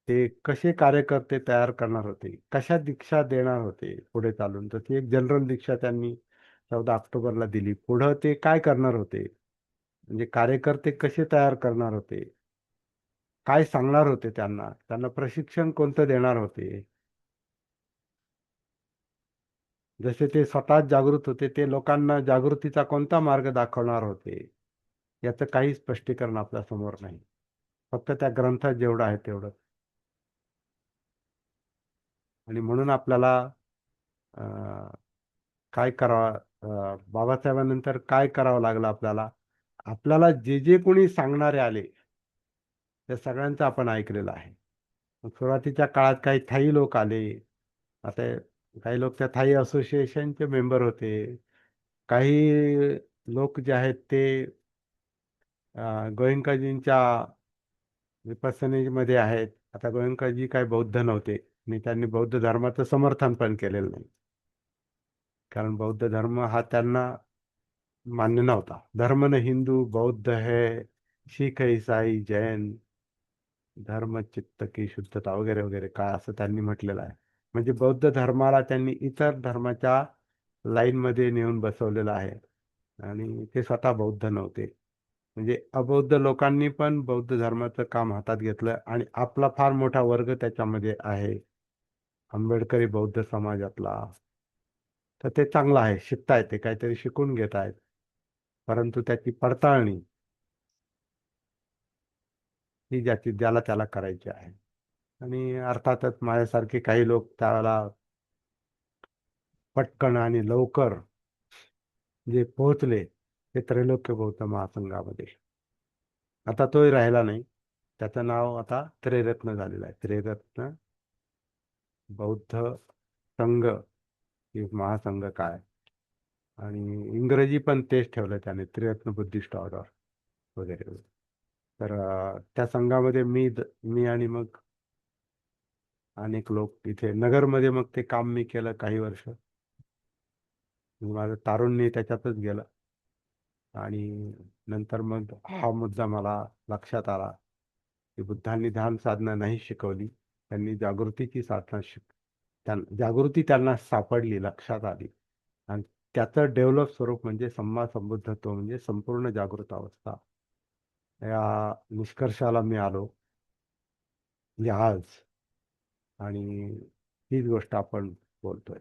ते कसे कार्यकर्ते तयार करणार होते, कशा दीक्षा देणार होते पुढे चालून. तर ती एक जनरल दीक्षा त्यांनी 14 ऑक्टोबरला दिली. पुढं ते काय करणार होते, म्हणजे कार्यकर्ते कसे तयार करणार होते, काय सांगणार होते, त्यांना त्यांना प्रशिक्षण कोणतं देणार होते. जसे ते स्वतः जागृत होते ते लोकांना जागृतीचा कोणता मार्ग दाखवणार होते, याचं काही स्पष्टीकरण आपल्या समोर नाही. फक्त त्या ग्रंथात जेवढं आहे तेवढं. आणि म्हणून आपल्याला अं, काय करावं, बाबासाहेबांनंतर काय करावं लागलं आपल्याला. आपल्याला जे जे कोणी सांगणारे आले त्या सगळ्यांचं आपण ऐकलेलं आहे. मग सुरुवातीच्या काळात काही थाई लोक आले. आता काही लोक त्या थाई असोसिएशनचे मेंबर होते. काही लोक जे आहेत ते गोयंकाजींच्या विपස්සनेमध्ये आहेत. आता गोयंकाजी काही बौद्ध नव्हते आणि त्यांनी बौद्ध धर्माचं समर्थन पण केलेलं नाही, कारण बौद्ध धर्म हा त्यांना मान्य नव्हता. धर्म न हिंदू बौद्ध है, शीख ईसाई जैन धर्म चित्त की शुद्धता वगैरे वगैरे काय असं त्यांनी म्हटलेलं आहे. म्हणजे बौद्ध धर्माला त्यांनी इतर धर्माच्या लाईनमध्ये नेऊन बसवलेलं आहे. आणि ते स्वतः बौद्ध नव्हते. म्हणजे अबौद्ध लोकांनी पण बौद्ध धर्माचं काम हातात घेतलं आणि आपला फार मोठा वर्ग त्याच्यामध्ये आहे, आंबेडकरी बौद्ध समाजातला. तर ते चांगलं आहे, शिकता येते, काहीतरी शिकून घेत आहेत. परंतु त्याची पडताळणी ही ज्याला त्याला करायची आहे. आणि अर्थातच माझ्यासारखे काही लोक त्याला पटकन आणि लवकर जे पोहोचले ते त्रैलोक्य बौद्ध महासंघामध्ये. आता तोही राहिला नाही. त्याचं नाव आता त्रिरत्न झालेलं आहे, त्रिरत्न बौद्ध संघ की महासंघ काय. आणि इंग्रजी पण तेच ठेवलं त्याने, त्रिरत्न बुद्धिस्ट ऑर्डर वगैरे वगैरे. तर त्या संघामध्ये मी आणि मग अनेक लोक इथे नगरमध्ये, मग ते काम मी केलं काही वर्ष. माझं तारुण्य त्याच्यातच गेलं. आणि नंतर मग हा मुद्दा मला लक्षात आला की बुद्धांनी ध्यान साधना नाही शिकवली, त्यांनी जागृतीची साधना जागृती त्यांना सापडली, लक्षात आली. आणि त्याचं डेव्हलप स्वरूप म्हणजे सम्मा संबुद्धत्व, म्हणजे संपूर्ण जागृत अवस्था. या निष्कर्षाला मी आलो म्हणजे आज. आणि हीच गोष्ट आपण बोलतोय.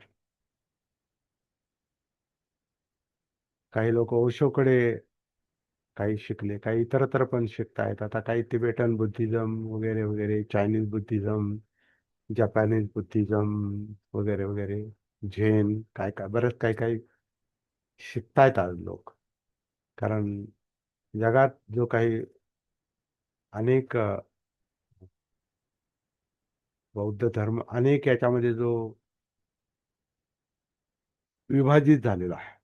काही लोक ओशोकडे काही शिकले, काही इतरत्र पण शिकतायत. आता काही तिबेटन बुद्धिझम वगैरे वगैरे, चायनीज बुद्धिझम, जपानीज बुद्धिझम वगैरे वगैरे, झेन, काय काय बरंच काही काही शिकतायत आज लोक. कारण जगात जो काही अनेक बौद्ध धर्म अनेक याच्यामध्ये जो विभाजित झालेला आहे,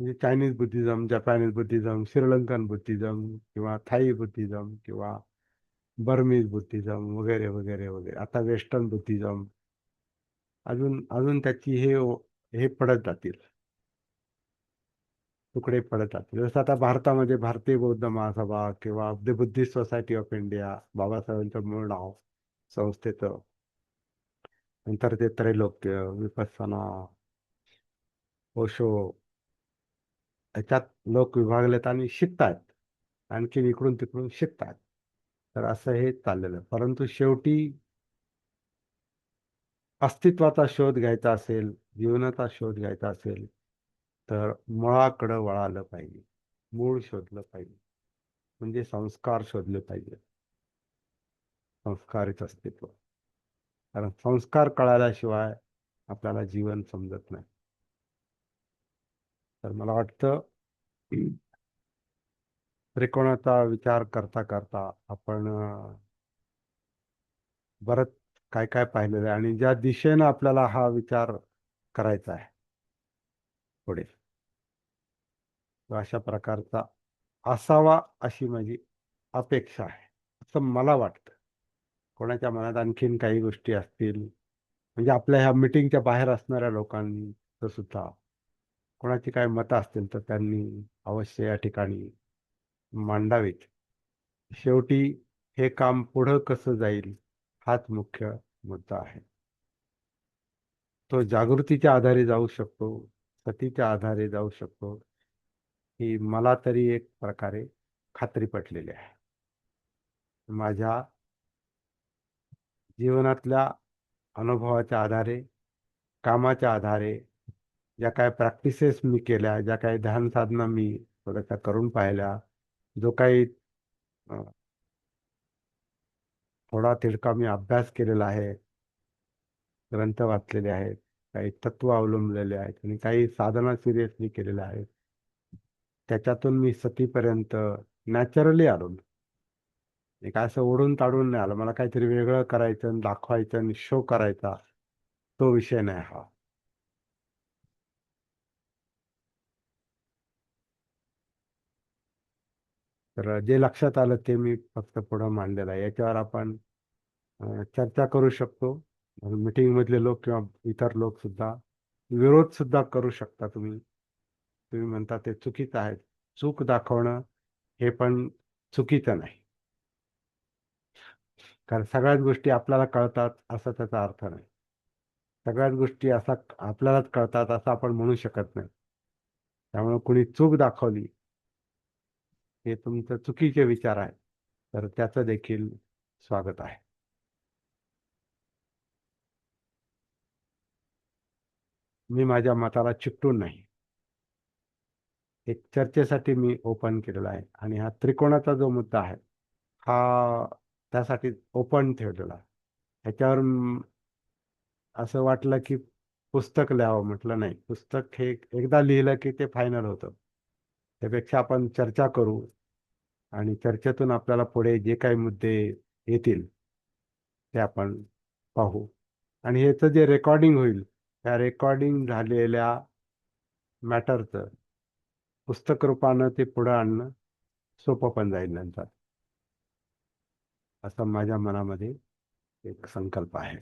म्हणजे Chinese Buddhism, Japanese Buddhism, Sri Lankan Buddhism किंवा थाई बुद्धिझम किंवा बर्मीज बुद्धिझम वगैरे वगैरे वगैरे, आता वेस्टर्न बुद्धिझम, अजून अजून त्याची हे पडत जातील, तुकडे पडत जातील. जसं आता भारतामध्ये भारतीय बौद्ध महासभा किंवा the Buddhist society of India, बाबासाहेबांचं मूळ नाव संस्थेचं. नंतर ते त्रैलोक्य, विपස්සना, ओशो, याच्यात लोक विभागलेत आणि शिकतायत, आणखी इकडून तिकडून शिकतायत. तर असं हे चाललेलं. परंतु शेवटी अस्तित्वाचा शोध घ्यायचा असेल, जीवनाचा शोध घ्यायचा असेल, तर मुळाकडं वळालं पाहिजे, मूळ शोधलं पाहिजे. म्हणजे संस्कार शोधले पाहिजे, संस्कारित अस्तित्व. कारण संस्कार कळाल्याशिवाय आपल्याला जीवन समजत नाही. तर मला वाटतं त्रिकोणाचा विचार करता करता आपण बरंच काय काय पाहिलेलं आहे, आणि ज्या दिशेनं आपल्याला हा विचार करायचा आहे पुढे, तो अशा प्रकारचा असावा अशी माझी अपेक्षा आहे, असं मला वाटतं. कोणाच्या मनात आणखीन काही गोष्टी असतील, म्हणजे आपल्या ह्या मिटिंगच्या बाहेर असणाऱ्या लोकांचं सुद्धा कोणाची काय मतं असतील तर त्यांनी अवश्य या ठिकाणी मांडावीत. शेवटी हे काम पुढं कसं जाईल हाच मुख्य मुद्दा आहे. तो जागृतीच्या आधारे जाऊ शकतो, सतीच्या आधारे जाऊ शकतो, ही मला तरी एक प्रकारे खात्री पटलेली आहे. माझ्या जीवनातल्या अनुभवाच्या आधारे, कामाच्या आधारे, ज्या काय प्रॅक्टिसेस मी केल्या, ज्या काही ध्यान साधना मी थोड्याशा करून पाहिल्या, जो काही थोडा तिडका मी अभ्यास केलेला आहे, ग्रंथ वाचलेले आहेत, काही तत्व अवलंबलेले आहेत आणि काही साधना सिरियसली केलेल्या आहेत. त्याच्यातून मी सतीपर्यंत नॅचरली आलो. एक असं ओढून ताडून नाही आलं. मला काहीतरी वेगळं करायचं आणि दाखवायचं आणि शो करायचा, तो विषय नाही हा. तर जे लक्षात आलं ते मी फक्त पुढं मांडलेलं आहे. याच्यावर आपण चर्चा करू शकतो. मीटिंग मधले लोक किंवा इतर लोक सुद्धा विरोध सुद्धा करू शकता. तुम्ही म्हणता ते चुकीचं आहे. चूक दाखवणं हे पण चुकीचं नाही, कारण सगळ्याच गोष्टी आपल्याला कळतात असा त्याचा अर्थ नाही. सगळ्याच गोष्टी असा आपल्यालाच कळतात असं आपण म्हणू शकत नाही. त्यामुळे कुणी चूक दाखवली हे तुमचं चुकीचे विचार आहे, तर त्याचं देखील स्वागत आहे. मी माझ्या मताला चिकटून नाही, एक चर्चेसाठी मी ओपन केलेला आहे. आणि हा त्रिकोणाचा जो मुद्दा आहे हा त्यासाठी ओपन ठेवलेला. ह्याच्यावर असं वाटलं की पुस्तक लिहावं. म्हटलं नाही, पुस्तक हे एकदा लिहिलं की ते फायनल होतं. त्यापेक्षा आपण चर्चा करू आणि चर्चेतून आपल्याला पुढे जे काही मुद्दे येतील ते आपण पाहू. आणि ह्याचं जे रेकॉर्डिंग होईल त्या रेकॉर्डिंग झालेल्या मॅटरचं पुस्तक रूपानं ते पुढं आणणं सोपं पण जाईल नंतर, असा माझ्या मनामध्ये एक संकल्प आहे.